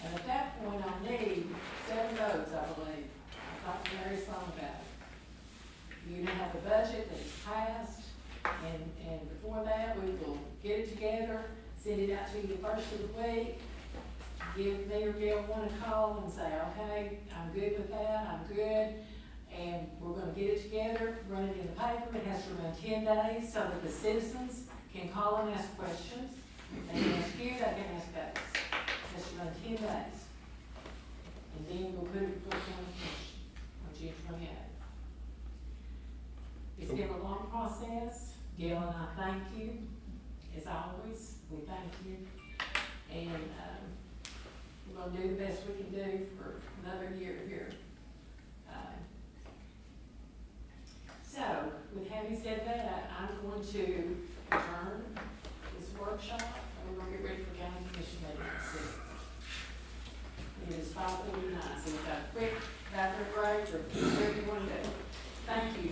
And at that point, I'll need 7 votes, I believe. I talked to Mary Sloan about it. You have a budget that's passed, and before that, we will get it together, send it out to you the first of the week. Give me or Gail one a call and say, okay, I'm good with that, I'm good. And we're gonna get it together, run it in the paper, it has to run 10 days so that the citizens can call and ask questions. They can ask you, they can ask us. It has to run 10 days. And then we'll put it before the county commission on June 28th. It's been a long process. Gail and I thank you, as always, we thank you. And, we're gonna do the best we can do for another year here. So, with having said that, I'm going to adjourn this workshop, and we're gonna get ready for county commission meeting. It is 5:49, so we've got a quick bathroom break, or whatever you wanna do. Thank you.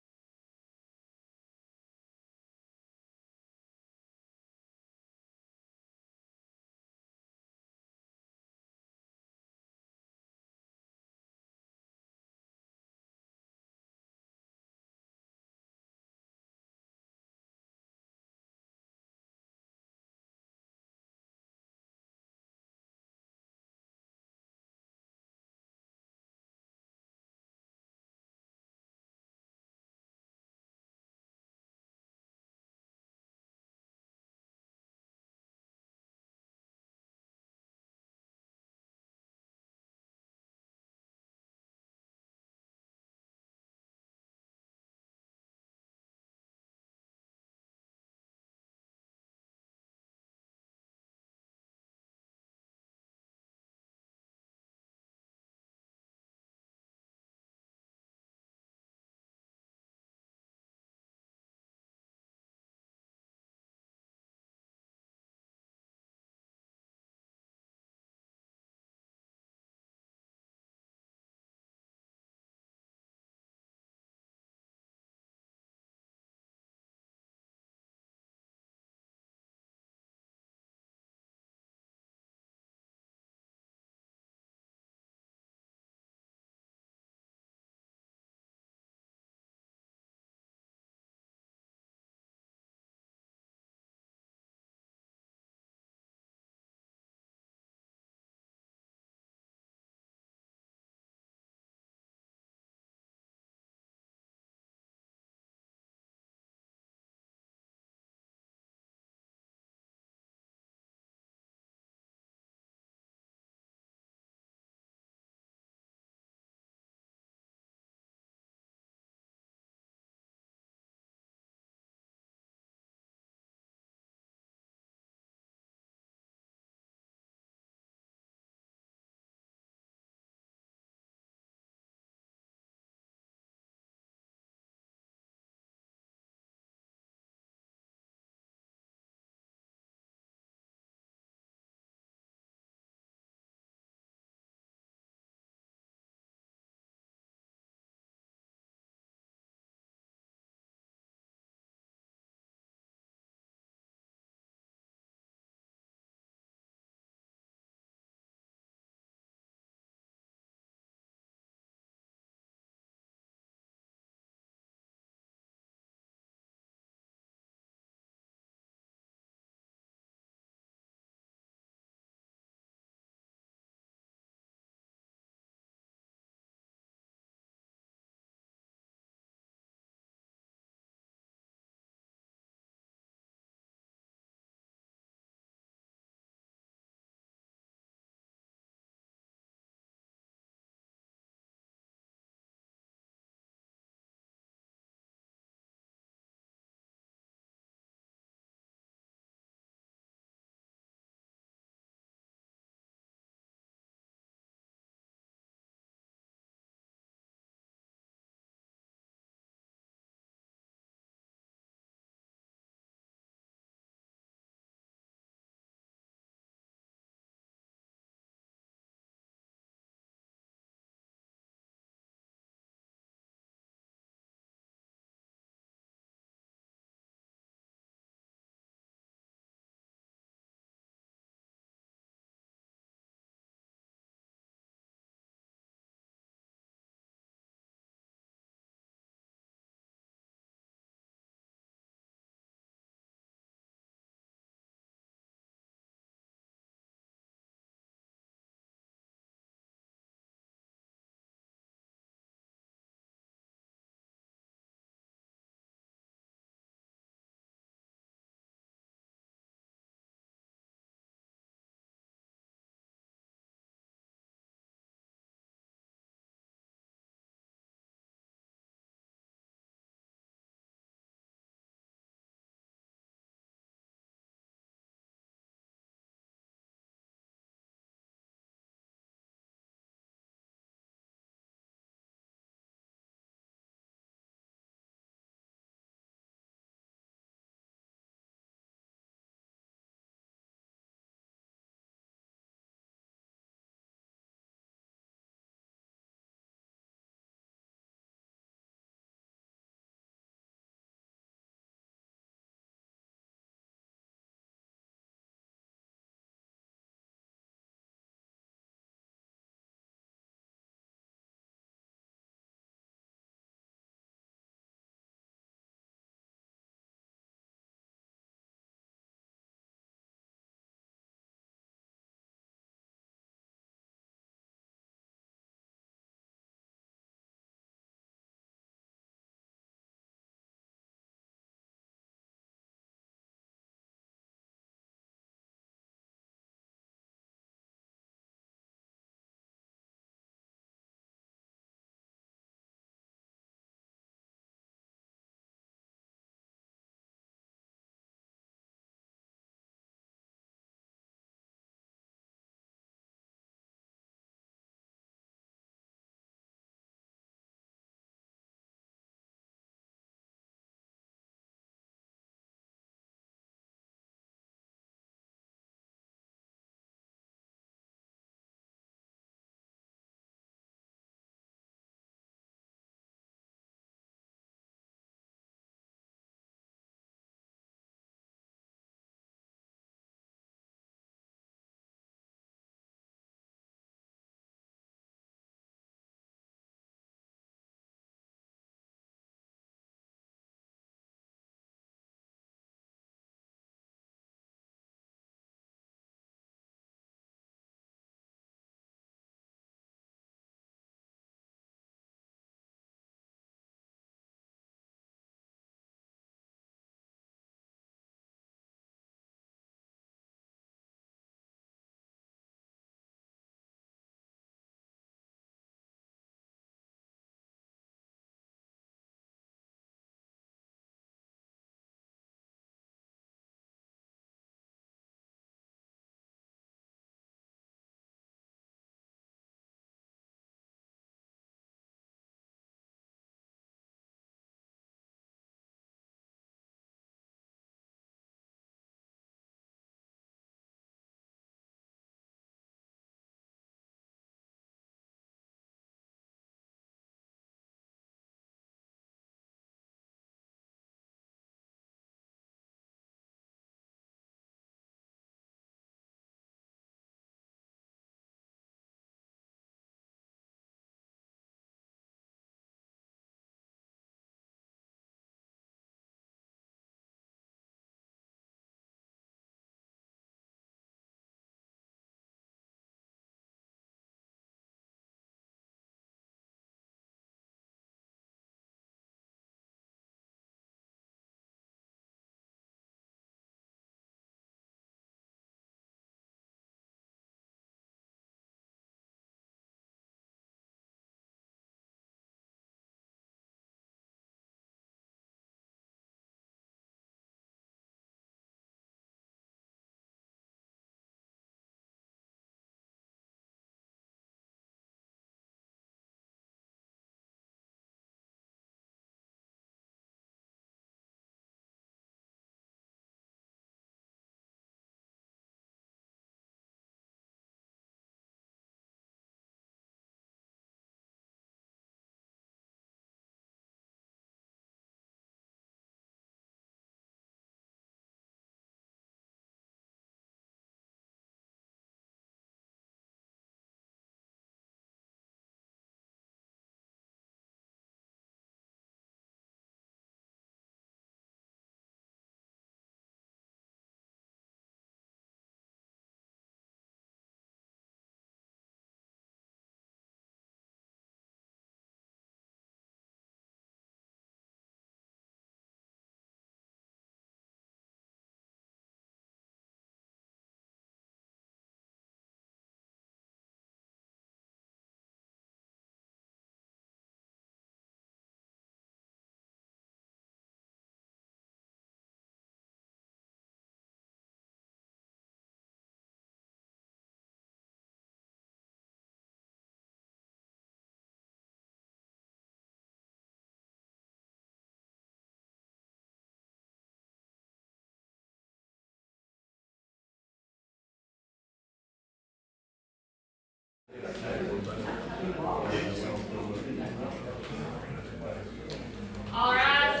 All rise.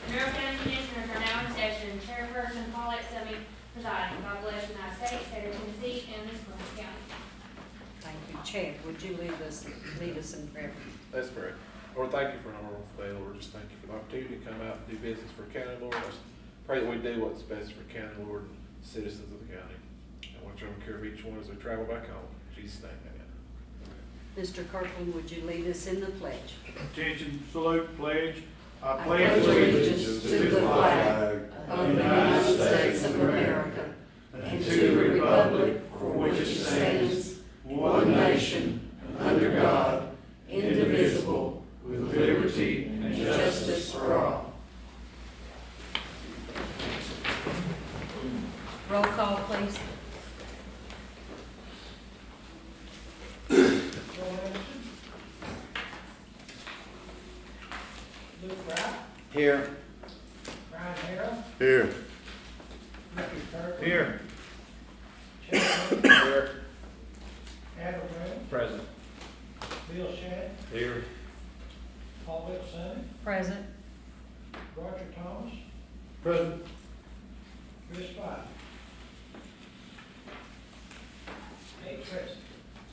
Monroe County Commissioners are now in session. Chairperson Paulette Summey presiding. God bless the United States, state of Tennessee, and this Columbus County. Thank you. Chad, would you lead us in prayer? Let's pray. Lord, thank you for an honorable day, Lord. Just thank you for the opportunity to come out and do business for county, Lord. I just pray that we do what's best for county, Lord, and citizens of the county. I want you to care of each one as they travel back home. In Jesus' name, amen. Mr. Kirkland, would you lead us in the pledge? Attention, salute, pledge. I I pledge allegiance to the flag of the United States of America and to the republic for which it stands, one nation, under God, indivisible, with liberty and justice for all. Roll call, please. Luke Wright, Here. Brian Harrell, Here. Ricky Kirk, Here. Chad Here. Adam Reynolds, Present. Bill Shad, Here. Paulette Summey, Present. Roger Thomas, President, Chris White. 8 present.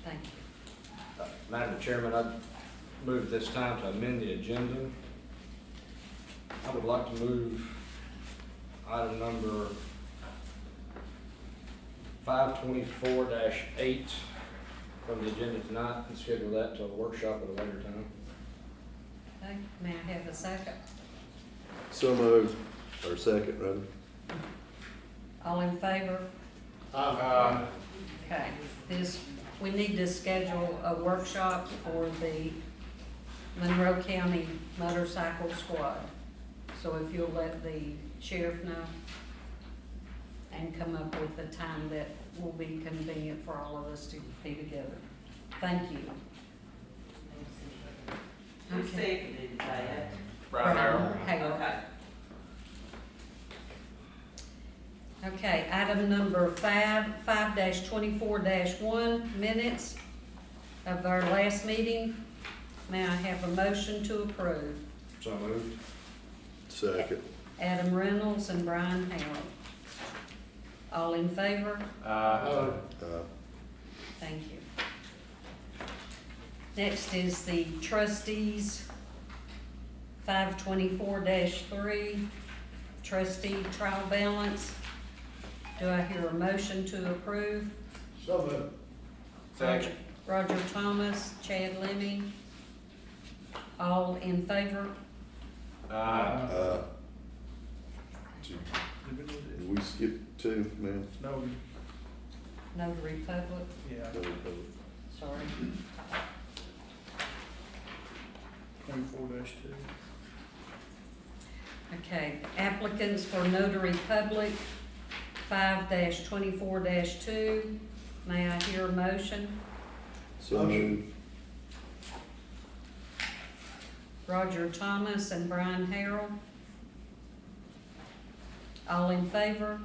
Thank you. Madam Chairman, I'd move this time to amend the agenda. I would like to move item number 524-8 from the agenda tonight and schedule that to a workshop at a later time. Okay, may I have a second? So moved, or second, rather. All in favor? Okay, we need to schedule a workshop for the Monroe County Motorcycle Squad. So if you'll let the sheriff know and come up with a time that will be convenient for all of us to be together. Thank you. Who Okay. seconded that? Brian Harrell. Harold. Okay. Okay, item number 5-24-1, minutes of our last meeting. May I have a motion to approve? So moved. Second. Adam Reynolds and Brian Harrell. All in favor? Thank you. Next is the trustees, 524-3, trustee trial balance. Do I hear a motion to approve? so moved. Second. Roger Thomas, Chad Lemming. All in favor? Did we skip 2, ma'am? No, Notary Public, yeah, sorry. 24-2. Okay, applicants for Notary Public, 5-24-2. May I hear a motion? So moved. Roger Thomas and Brian Harrell. All in favor?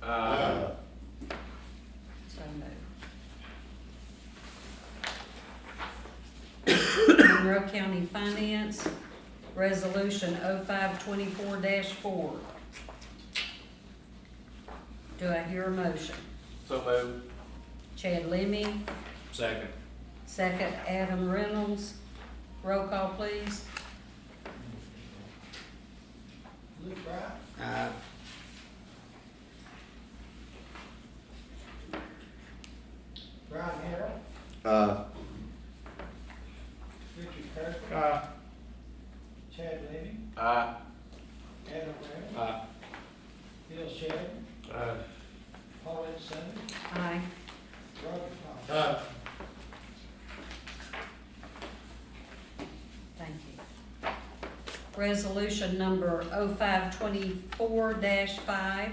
So moved. Monroe County Finance, Resolution 0524-4. Do I hear a motion? So moved. Chad Lemming, Second. second Adam Reynolds. Roll call, please. Luke Wright, Brian Harrell, Richard Kirk, Chad Levy, Aye. Adam Reynolds, Aye. Bill Shad, Paulette Summey, Aye. Roger Thomas. Thank you. Resolution number 0524-5,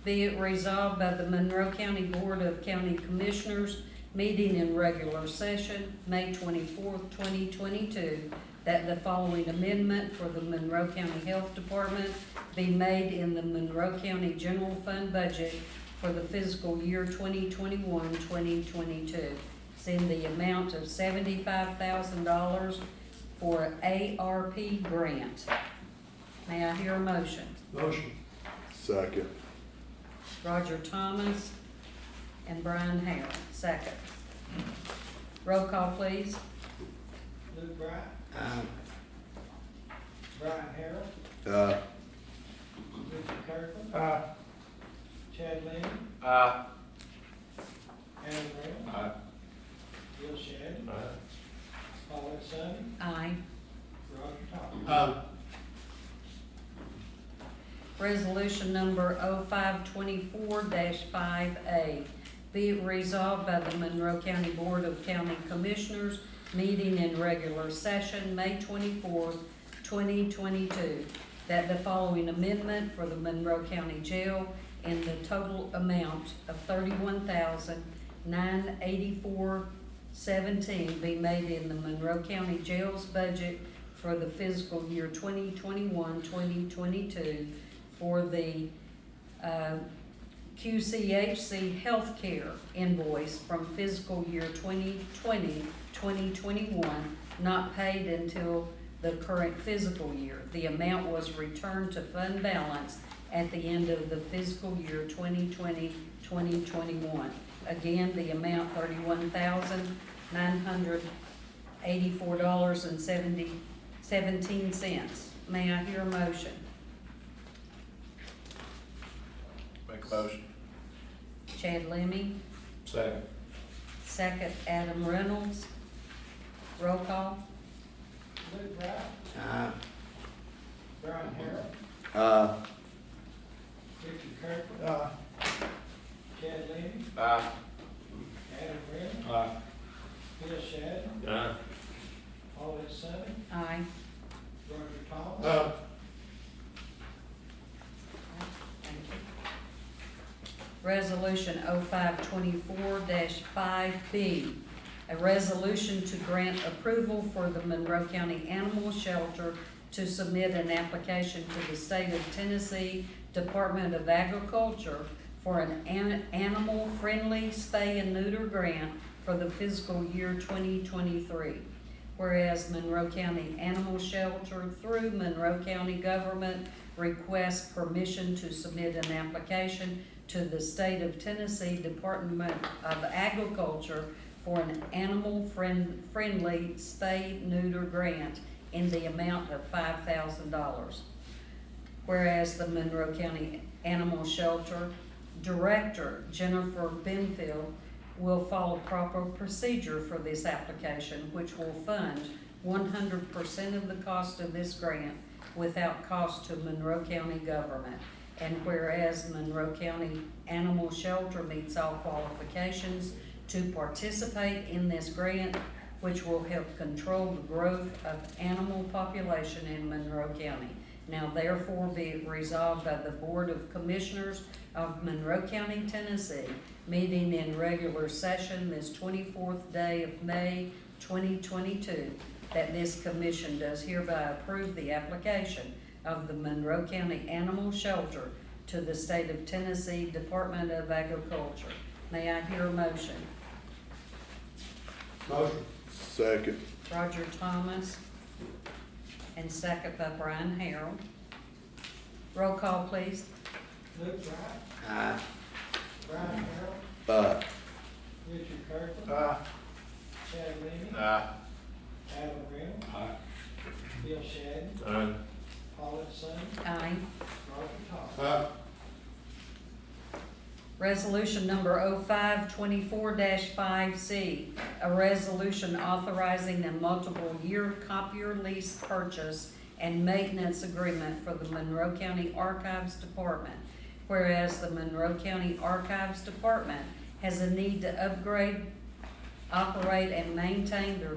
be it resolved by the Monroe County Board of County Commissioners, meeting in regular session, May 24th, 2022, that the following amendment for the Monroe County Health Department be made in the Monroe County General Fund budget for the fiscal year 2021-2022. It's in the amount of $75,000 for ARP grant. May I hear a motion? Motion. Second. Roger Thomas and Brian Harrell, second. Roll call, please. Luke Wright, Aye. Brian Harrell, Richard Kirkland, Chad Leeny, Aye. Adam Brown, Aye. Bill Shadden, Paulette Summey, Aye. Roger Thomas. Resolution number 0524-5A. Be it resolved by the Monroe County Board of County Commissioners, meeting in regular session, May 24th, 2022, that the following amendment for the Monroe County Jail in the total amount of $31,984.17 be made in the Monroe County Jail's budget for the fiscal year 2021-2022 for the QCHC healthcare invoice from fiscal year 2020-2021 not paid until the current fiscal year. The amount was returned to fund balance at the end of the fiscal year 2020-2021. Again, the amount $31,984.17. May I hear a motion? Make a motion. Chad Leamy, Second. second Adam Reynolds. Roll call. Luke Wright, Aye. Brian Harrell, Richard Kirkland, Chad Leeny, Aye. Adam Brown, Aye. Bill Shadden, Aye. Paulette Summey, Aye. Roger Thomas. Thank you. Resolution 0524-5B, a resolution to grant approval for the Monroe County Animal Shelter to submit an application to the State of Tennessee Department of Agriculture for an animal-friendly spay and neuter grant for the fiscal year 2023. Whereas Monroe County Animal Shelter through Monroe County Government requests permission to submit an application to the State of Tennessee Department of Agriculture for an animal-friendly spay-neuter grant in the amount of $5,000. Whereas the Monroe County Animal Shelter Director, Jennifer Benfield, will follow proper procedure for this application, which will fund 100% of the cost of this grant without cost to Monroe County government. And whereas Monroe County Animal Shelter meets all qualifications to participate in this grant, which will help control the growth of animal population in Monroe County. Now therefore be it resolved by the Board of Commissioners of Monroe County, Tennessee, meeting in regular session this 24th day of May 2022, that this commission does hereby approve the application of the Monroe County Animal Shelter to the State of Tennessee Department of Agriculture. May I hear a motion? Motion. Second. Roger Thomas, and second by Brian Harrell. Roll call, please. Luke Wright, Aye. Brian Harrell, Richard Kirkland, Chad Leeny, Aye. Adam Brown, Bill Shadden, Aye. Paulette Summey, Aye. Roger Thomas. Resolution number 0524-5C, a resolution authorizing a multiple year copier lease purchase and maintenance agreement for the Monroe County Archives Department. Whereas the Monroe County Archives Department has a need to upgrade, operate, and maintain their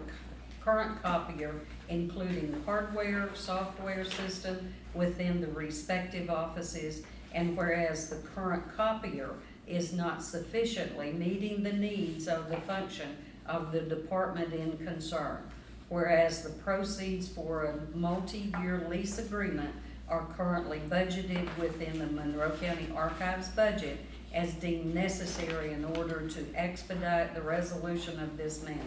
current copier, including hardware, software system within the respective offices, and whereas the current copier is not sufficiently meeting the needs of the function of the department in concern. Whereas the proceeds for a multi-year lease agreement are currently budgeted within the Monroe County Archives budget as deemed necessary in order to expedite the resolution of this matter.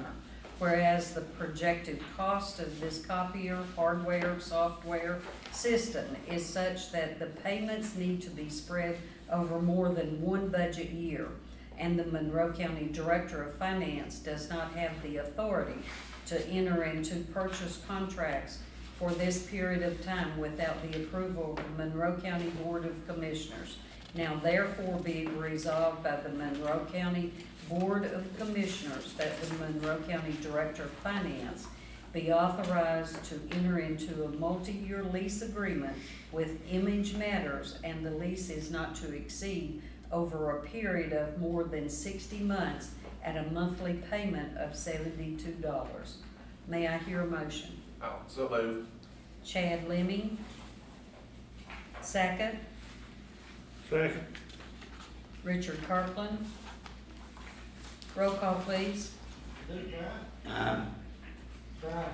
Whereas the projected cost of this copier, hardware, software system is such that the payments need to be spread over more than one budget year, and the Monroe County Director of Finance does not have the authority to enter into purchase contracts for this period of time without the approval of the Monroe County Board of Commissioners. Now therefore be it resolved by the Monroe County Board of Commissioners that the Monroe County Director of Finance be authorized to enter into a multi-year lease agreement with Image Matters, and the lease is not to exceed over a period of more than 60 months at a monthly payment of $72. May I hear a motion? Oh, so moved. Chad Lemming. Second. Second. Richard Kirkland. Roll call, please. Luke Wright, Aye. Brian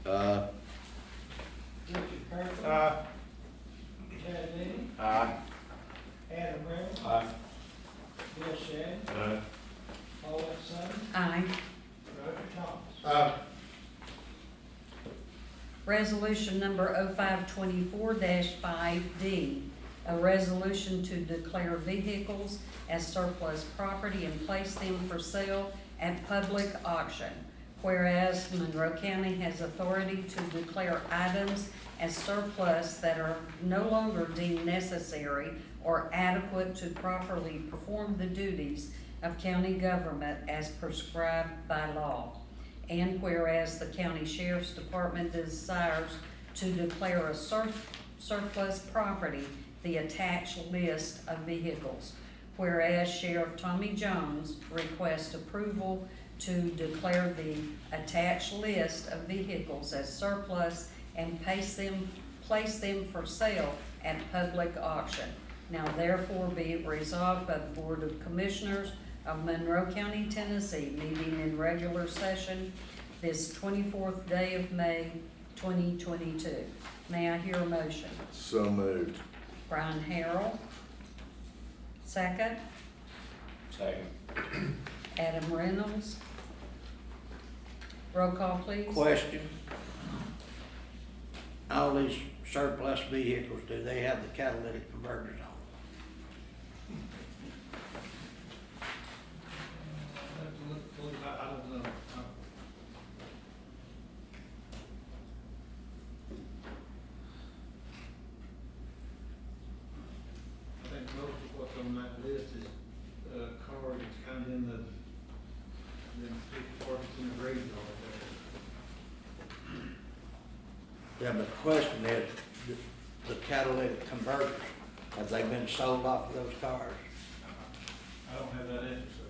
Harrell, Richard Kirkland, Aye. Chad Leeny, Aye. Adam Reynolds, Aye. Bill Shannon, Aye. Paulette Summers, Aye. Roger Thomas. Resolution number 0524-5D, a resolution to declare vehicles as surplus property and place them for sale at public auction. Whereas Monroe County has authority to declare items as surplus that are no longer deemed necessary or adequate to properly perform the duties of county government as prescribed by law. And whereas the County Sheriff's Department desires to declare a surplus property the attached list of vehicles. Whereas Sheriff Tommy Jones requests approval to declare the attached list of vehicles as surplus and place them for sale at public auction. Now therefore be it resolved by the Board of Commissioners of Monroe County, Tennessee, meeting in regular session this 24th day of May, 2022. May I hear a motion? So moved. Brian Harrell. Second. Second. Adam Reynolds. Roll call, please. Question. All these surplus vehicles, do they have the catalytic converters on? I don't know. I think most of what's on that list is, cars that's kind of in the, people parked in the graveyard there. Yeah, but the question is, the catalytic converters, have they been sold off of those cars? I don't have that answer, sir.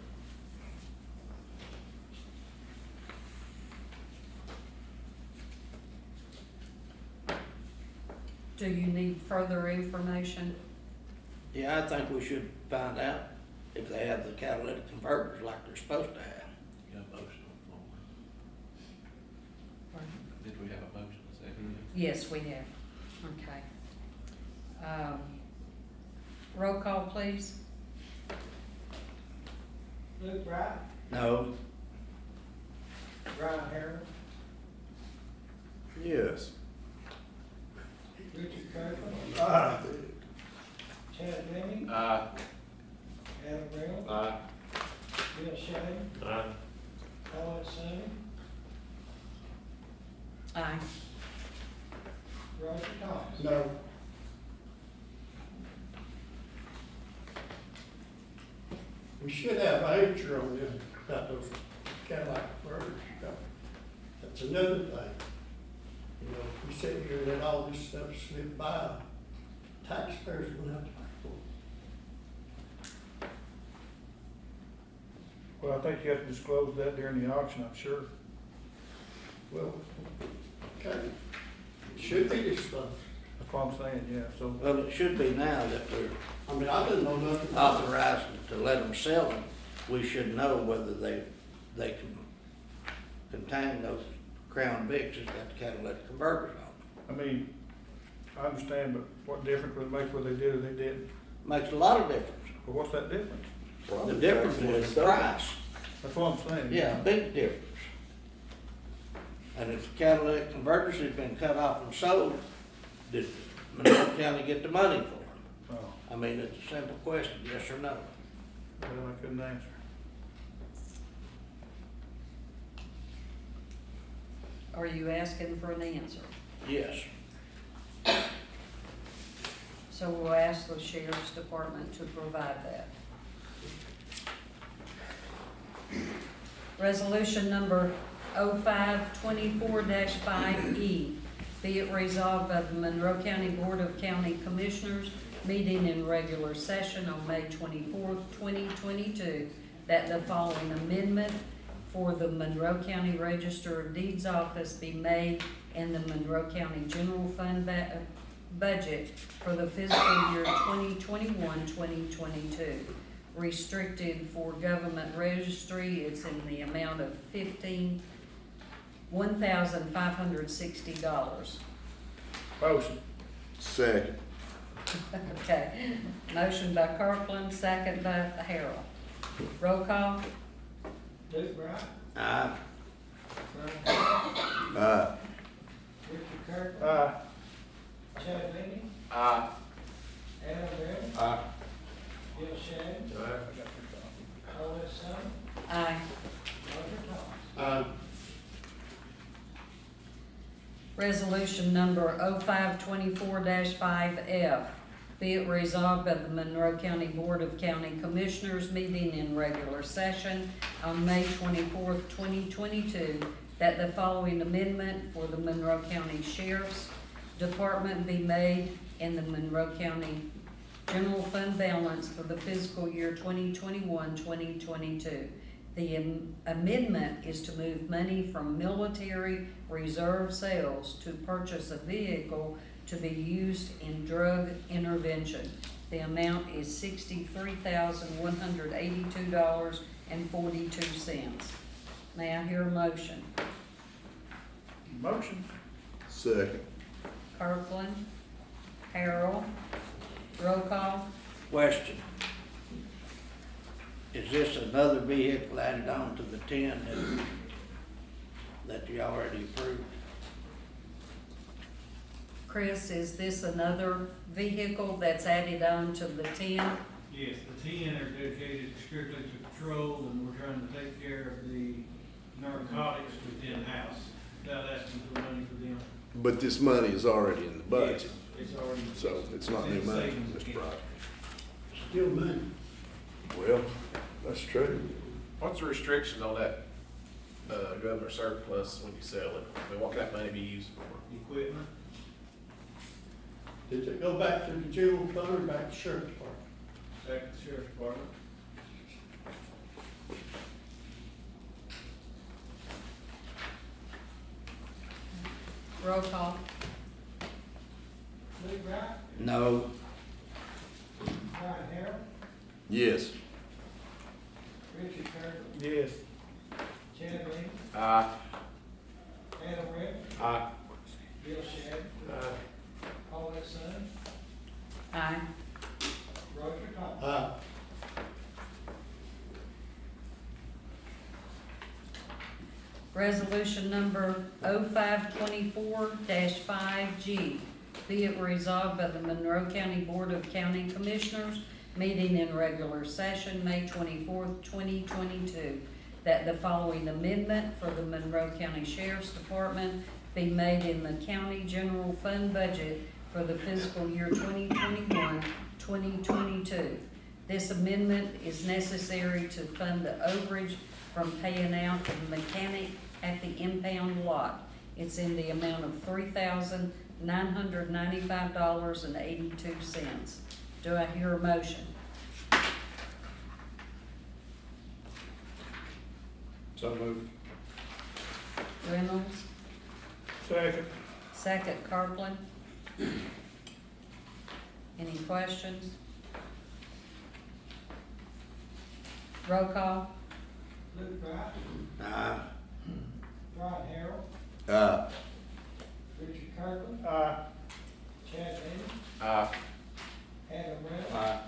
Do you need further information? Yeah, I think we should find out if they have the catalytic converters like they're supposed to have. You got a motion on the floor. Did we have a motion a second? Yes, we have. Okay. Roll call, please. Luke Wright, No, Brian Harrell, Yes. Richard Kirkland, Aye. Chad Leeny, Aye. Adam Reynolds, Aye. Bill Shannon, Aye. Paulette Summers, Aye. Roger Thomas. No. We should have an answer on this, about those Cadillac converters. That's another thing. You know, if we sit here and let all this stuff slip by, taxpayers will have to pay for it. Well, I think you have to disclose that during the auction, I'm sure. Well, okay, it should be disclosed. That's what I'm saying, yeah, so. well, it should be now that we're I mean, I didn't know nothing. about it. authorized to let them sell them. We should know whether they can contain those Crown Vics that's got the catalytic converters on them. I mean, I understand, but what difference would it make whether they did or they didn't? makes a lot of difference. But what's that difference? The difference is the price. That's what I'm saying. Yeah, a big difference. And if the catalytic converters has been cut off and sold, did Monroe County get the money for them? Oh, I mean, it's a simple question, yes or no. well, I couldn't answer. Are you asking for an answer? Yes. So we'll ask the sheriff's department to provide that. Resolution number 0524-5E, be it resolved by the Monroe County Board of County Commissioners meeting in regular session on May 24th, 2022, that the following amendment for the Monroe County Register of Deeds Office be made in the Monroe County General Fund budget for the fiscal year 2021-2022. Restricted for government registry, it's in the amount of $1,560. Motion. Second. Okay, motion by Kirkland, second by Harrell. Roll call? Luke Wright, Aye. Brian, Richard Kirkland, Aye. Chad Leeny, Aye. Al Green, Aye. Bill Shade, Paul Son, Aye. Roger Thomas. Resolution number 0524-5F, be it resolved by the Monroe County Board of County Commissioners meeting in regular session on May 24th, 2022, that the following amendment for the Monroe County Sheriff's Department be made in the Monroe County General Fund balance for the fiscal year 2021-2022. The amendment is to move money from military reserve sales to purchase a vehicle to be used in drug intervention. The amount is $63,182.42. May I hear a motion? Motion. Second. Kirkland, Harrell, roll call? Question. Is this another vehicle added on to the 10 that you already approved? Chris, is this another vehicle that's added on to the 10? Yes, the 10 are dedicated strictly to patrol, and we're trying to take care of the narcotics within house, without asking for money for them. But this money is already in the budget, Yes, it's already. so it's not new in money, savings Mr. account. Brock. Still money. Well, that's true. What's the restrictions on that, governor surplus when you sell it? I mean, what can that money be used for? Equipment, Did it go back to the general fund or back to sheriff's department? back to the sheriff's department. Roll call? Luke Wright, No. Brian Harrell, Yes. Richard Kirkland, Yes. Chad Leeny, Aye. Al Green, Aye. Bill Shade, Paul Son, Aye. Roger Thomas. Aye. Resolution number 0524-5G, be it resolved by the Monroe County Board of County Commissioners meeting in regular session, May 24th, 2022, that the following amendment for the Monroe County Sheriff's Department be made in the county general fund budget for the fiscal year 2021-2022. This amendment is necessary to fund the overage from paying out to the mechanic at the impound lot. It's in the amount of $3,995.82. Do I hear a motion? So moved. Reynolds, Second. second Kirkland. Any questions? Roll call? Luke Wright, Aye. Brian Harrell, Richard Kirkland, Aye. Chad Leeny, Aye. Adam Reynolds, Aye.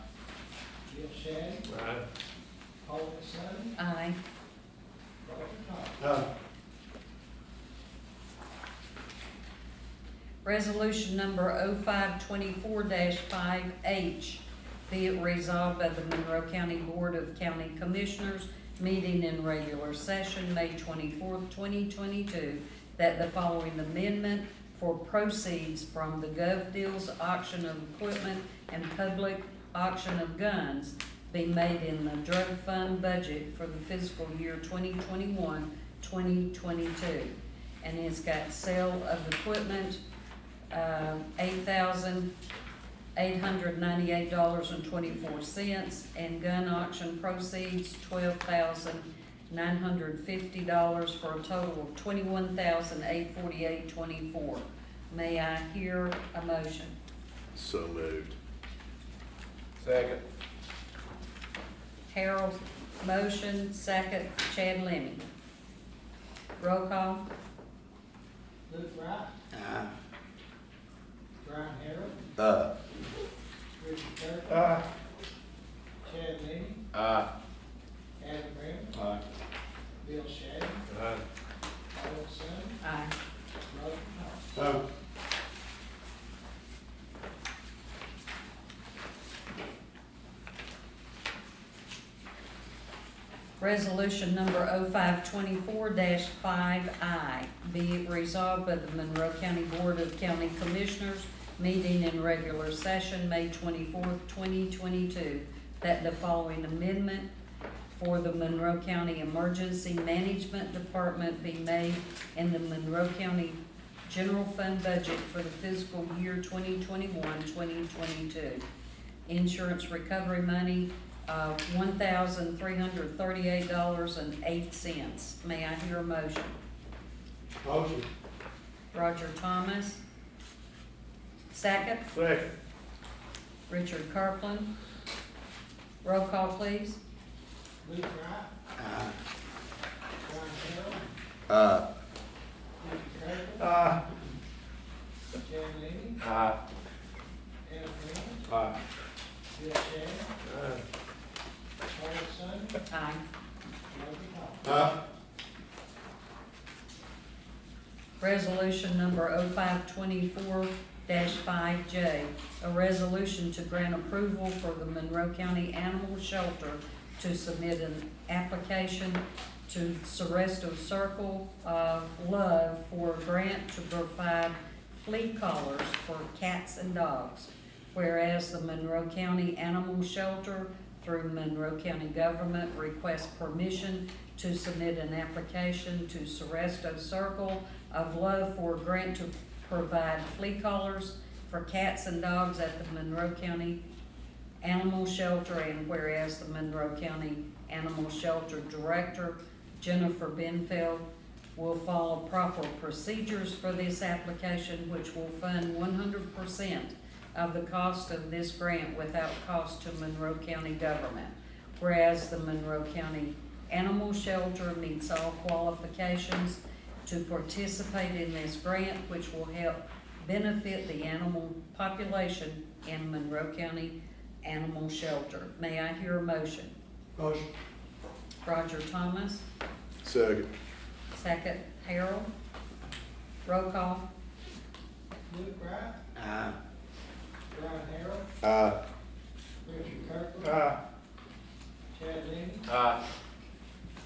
Resolution number 0524-5H, be it resolved by the Monroe County Board of County Commissioners, meeting in regular session, May 24th, 2022, that the following amendment for proceeds from the Gov Deals auction of equipment and public auction of guns be made in the drug fund budget for the fiscal year 2021-2022. And it's got sale of equipment, $8,898.24, and gun auction proceeds, $12,950, for a total of $21,848.24. May I hear a motion? So moved. Second. Harold, motion, second, Chad Leeny. Roll call. Luke Wright, Aye. Brian Harrell, Richard Kirk, Chad Leeny, Aye. Adam Brown, Aye. Bill Shannon, Aye. Paul Son, Aye. Roger Thomas. Resolution number 0524-5I, be it resolved by the Monroe County Board of County Commissioners, meeting in regular session, May 24th, 2022, that the following amendment for the Monroe County Emergency Management Department be made in the Monroe County General Fund budget for the fiscal year 2021-2022. Insurance recovery money of $1,338.08. May I hear a motion? Motion. Roger Thomas. Second. Second. Richard Kirkland. Roll call, please. Luke Wright, Aye. Brian Harrell, Richard Kirk, Chad Leeny, Aye. Adam Brown, Aye. Bill Shannon, Aye. Paul Son, Aye. Roger Thomas. Resolution number 0524-5J, a resolution to grant approval for the Monroe County Animal Shelter to submit an application to Seresto Circle of Love for a grant to provide flea collars for cats and dogs. Whereas the Monroe County Animal Shelter through Monroe County government requests permission to submit an application to Seresto Circle of Love for a grant to provide flea collars for cats and dogs at the Monroe County Animal Shelter, and whereas the Monroe County Animal Shelter Director, Jennifer Benfeld, will follow proper procedures for this application, which will fund 100% of the cost of this grant without cost to Monroe County government. Whereas the Monroe County Animal Shelter meets all qualifications to participate in this grant, which will help benefit the animal population in Monroe County Animal Shelter. May I hear a motion? Motion. Roger Thomas, Second. second Harold. Roll call. Luke Wright, Aye. Brian Harrell, Richard Kirk, Chad Leeny, Aye.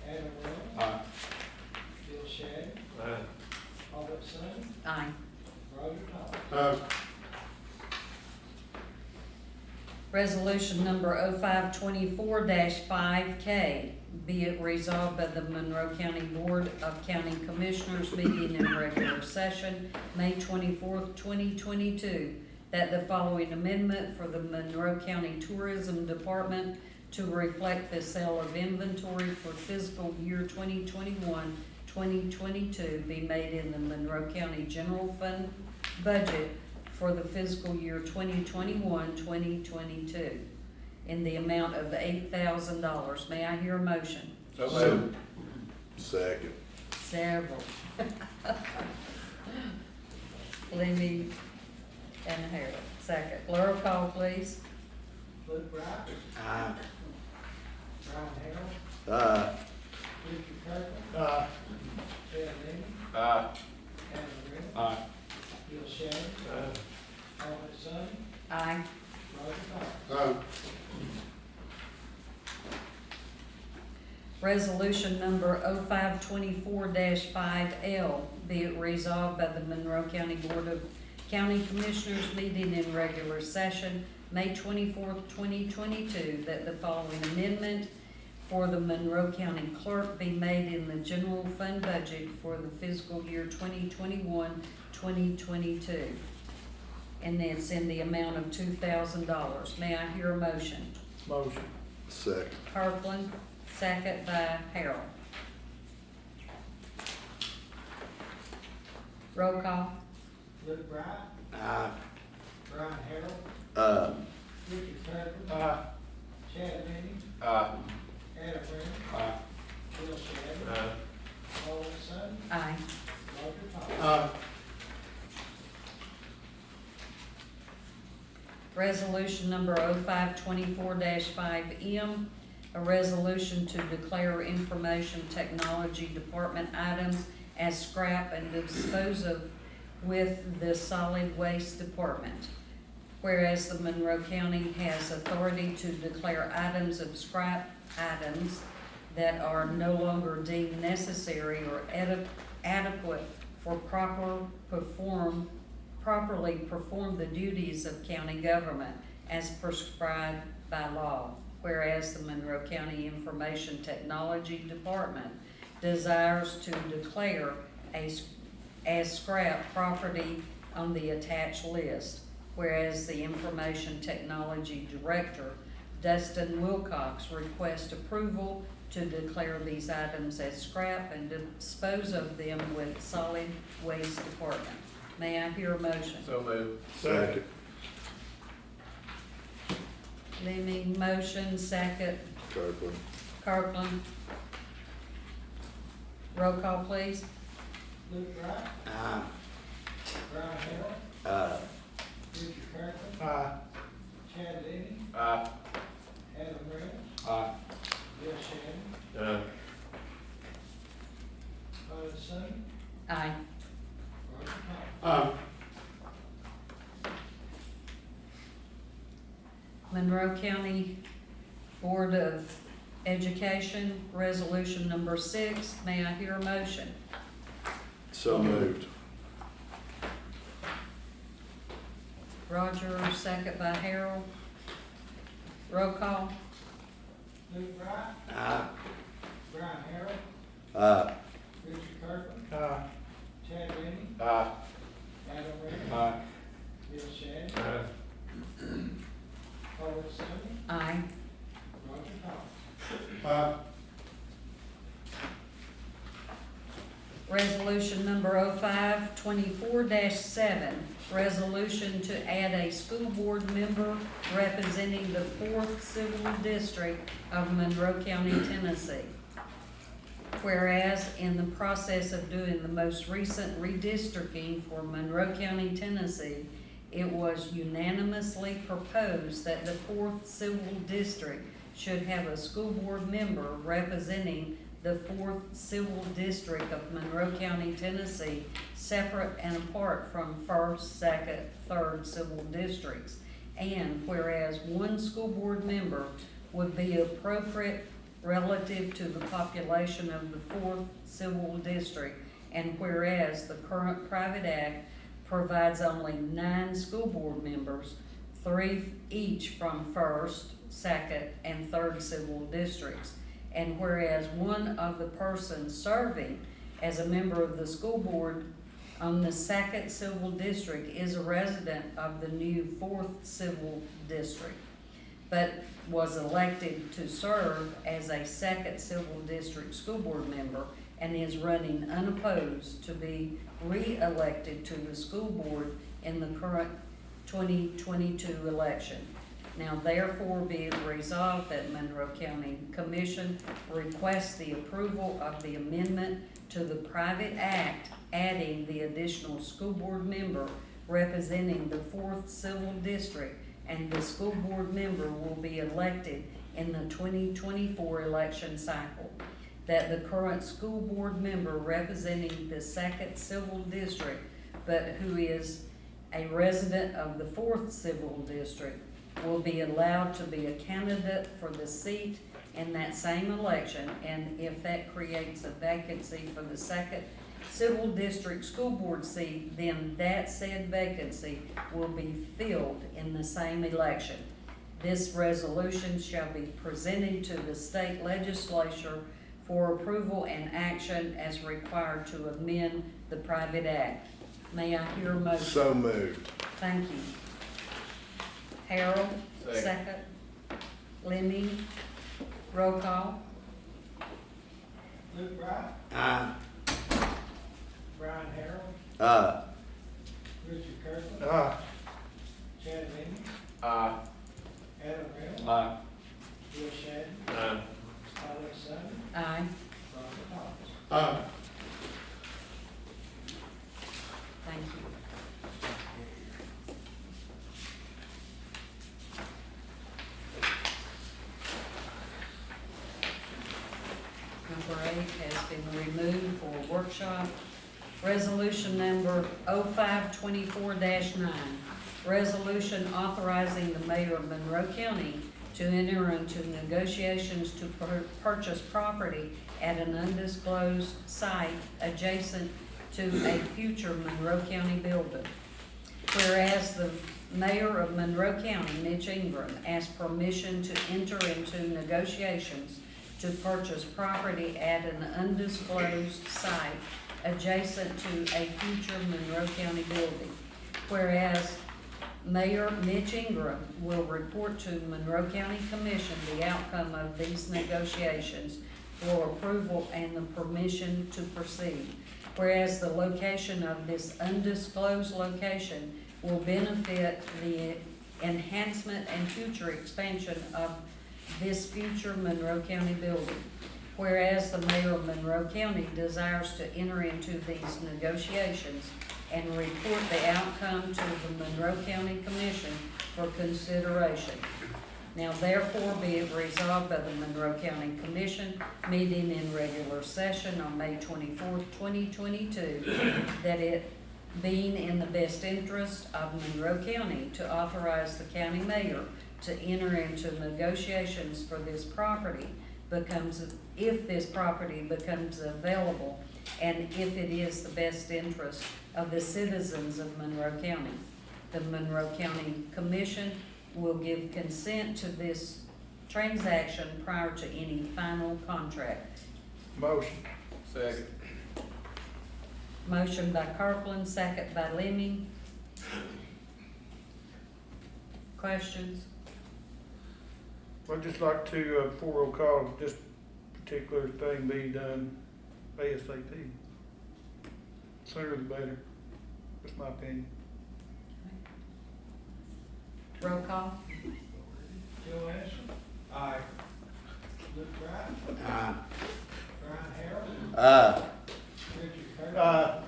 Adam Brown, Aye. Bill Shannon, Aye. Paul Son, Aye. Roger Thomas. Resolution number 0524-5K, be it resolved by the Monroe County Board of County Commissioners, meeting in regular session, May 24th, 2022, that the following amendment for the Monroe County Tourism Department to reflect the sale of inventory for fiscal year 2021-2022 be made in the Monroe County General Fund budget for the fiscal year 2021-2022 in the amount of $8,000. May I hear a motion? So moved. Second. Several. Leamy and Harold, second. Roll call, please. Luke Wright, Aye. Brian Harrell, Richard Kirk, Chad Leeny, Aye. Adam Brown, Aye. Bill Shannon. Paulette Summey. Aye. Roger Carr. Resolution number 0524-5L, be it resolved by the Monroe County Board of County Commissioners meeting in regular session, May 24th, 2022, that the following amendment for the Monroe County Clerk be made in the general fund budget for the fiscal year 2021-2022. And it's in the amount of $2,000. May I hear a motion? Motion. Second. Kirkland, second by Harold. Roll call. Luke Wright, Aye. Brian Harrell, Richard Kirkland, Aye. Chad Leeny, Aye. Adam Reynolds, Aye. Bill Shannon, Aye. Paulette Summey, Aye. Roger Carr. Resolution number 0524-5M, a resolution to declare information technology department items as scrap and dispose of with the solid waste department. Whereas the Monroe County has authority to declare items of scrap items that are no longer deemed necessary or adequate for properly perform the duties of county government as prescribed by law. Whereas the Monroe County Information Technology Department desires to declare as scrap property on the attached list. Whereas the Information Technology Director, Dustin Wilcox, requests approval to declare these items as scrap and dispose of them with solid waste department. May I hear a motion? So moved. Second. Leamy, motion, second, Kirkland. Kirkland. Roll call, please. Luke Wright, Aye. Brian Harrell, Richard Kirkland, Aye. Chad Leeny, Aye. Adam Reynolds, Aye. Bill Shannon, Paulette Summey, Aye. Roger Carr. Monroe County Board of Education, resolution number 6. May I hear a motion? So moved. Roger, second by Harold. Roll call. Luke Wright, Aye. Brian Harrell, Richard Kirkland, Aye. Chad Leeny, Aye. Adam Reynolds, Aye. Bill Shannon, Paulette Summey, Aye. Roger Carr. Resolution number 0524-7, resolution to add a school board member representing the 4th Civil District of Monroe County, Tennessee. Whereas in the process of doing the most recent redistricting for Monroe County, Tennessee, it was unanimously proposed that the 4th Civil District should have a school board member representing the 4th Civil District of Monroe County, Tennessee, separate and apart from 1st, 2nd, 3rd Civil Districts. And whereas one school board member would be appropriate relative to the population of the 4th Civil District, and whereas the current private act provides only 9 school board members, 3 each from 1st, 2nd, and 3rd Civil Districts. And whereas one of the persons serving as a member of the school board on the 2nd Civil District is a resident of the new 4th Civil District, but was elected to serve as a 2nd Civil District school board member and is running unopposed to be re-elected to the school board in the current 2022 election. Now therefore be it resolved that Monroe County Commission requests the approval of the amendment to the private act adding the additional school board member representing the 4th Civil District, and the school board member will be elected in the 2024 election cycle. That the current school board member representing the 2nd Civil District but who is a resident of the 4th Civil District will be allowed to be a candidate for the seat in that same election, and if that creates a vacancy for the 2nd Civil District School Board seat, then that said vacancy will be filled in the same election. This resolution shall be presented to the state legislature for approval and action as required to amend the private act. May I hear a motion? So moved. Thank you. Harold, Second. second. Lemmy, roll call. Luke Wright, Aye. Brian Harrell, Aye. Richard Kirkland, Chad Leeny, Aye. Adam Reynolds, Aye. Bill Shannon, Aye. Alex Summers, Aye. Robert Thomas. Thank you. Number 8 has been removed for workshop. Resolution number 0524-9. Resolution authorizing the mayor of Monroe County to enter into negotiations to purchase property at an undisclosed site adjacent to a future Monroe County building. Whereas the mayor of Monroe County, Mitch Ingram, asked permission to enter into negotiations to purchase property at an undisclosed site adjacent to a future Monroe County building. Whereas Mayor Mitch Ingram will report to Monroe County Commission the outcome of these negotiations for approval and the permission to proceed. Whereas the location of this undisclosed location will benefit the enhancement and future expansion of this future Monroe County building. Whereas the mayor of Monroe County desires to enter into these negotiations and report the outcome to the Monroe County Commission for consideration. Now therefore be it resolved by the Monroe County Commission meeting in regular session on May 24th, 2022, that it being in the best interest of Monroe County to authorize the county mayor to enter into negotiations for this property if this property becomes available and if it is the best interest of the citizens of Monroe County. The Monroe County Commission will give consent to this transaction prior to any final contract. Motion. Second. Motion by Kirkland, second by Lemmy. Questions? I'd just like to, before roll call, this particular thing be done ASAP. Sooner the better. That's my opinion. Roll call. Joe Ashton. Aye. Luke Wright, Aye. Brian Harrell, Aye. Richard Kirkland,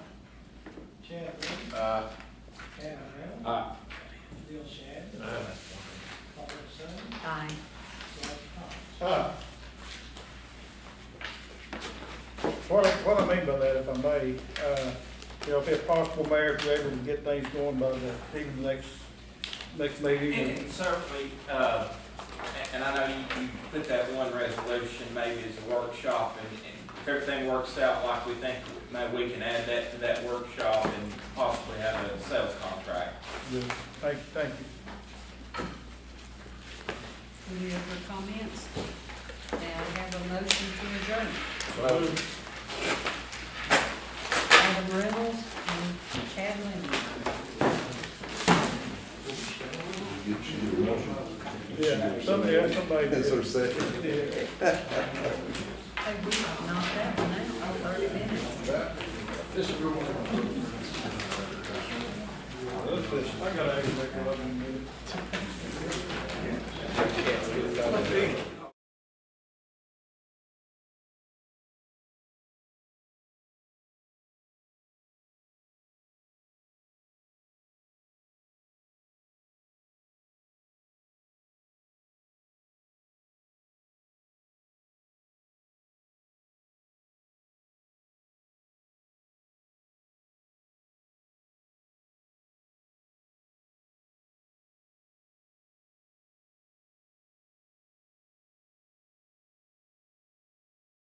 Chad Leeny, Aye. Adam Reynolds, Aye. Bill Shannon, Alex Summers, Aye. Robert Thomas. What I mean by that, if I may, if it's possible, Mayor, if you're able to get things going by even the next meeting. And certainly, and I know you put that one resolution maybe as a workshop, and if everything works out like we think, maybe we can add that to that workshop and possibly have a sales contract. Good. Thank you. Any other comments? Now I have a motion to adjourn. Adam Reynolds and Chad Leonard. Yeah, somebody. That's what I'm saying. Hey, we knocked that one out, 30 minutes. I gotta actually make 11 minutes.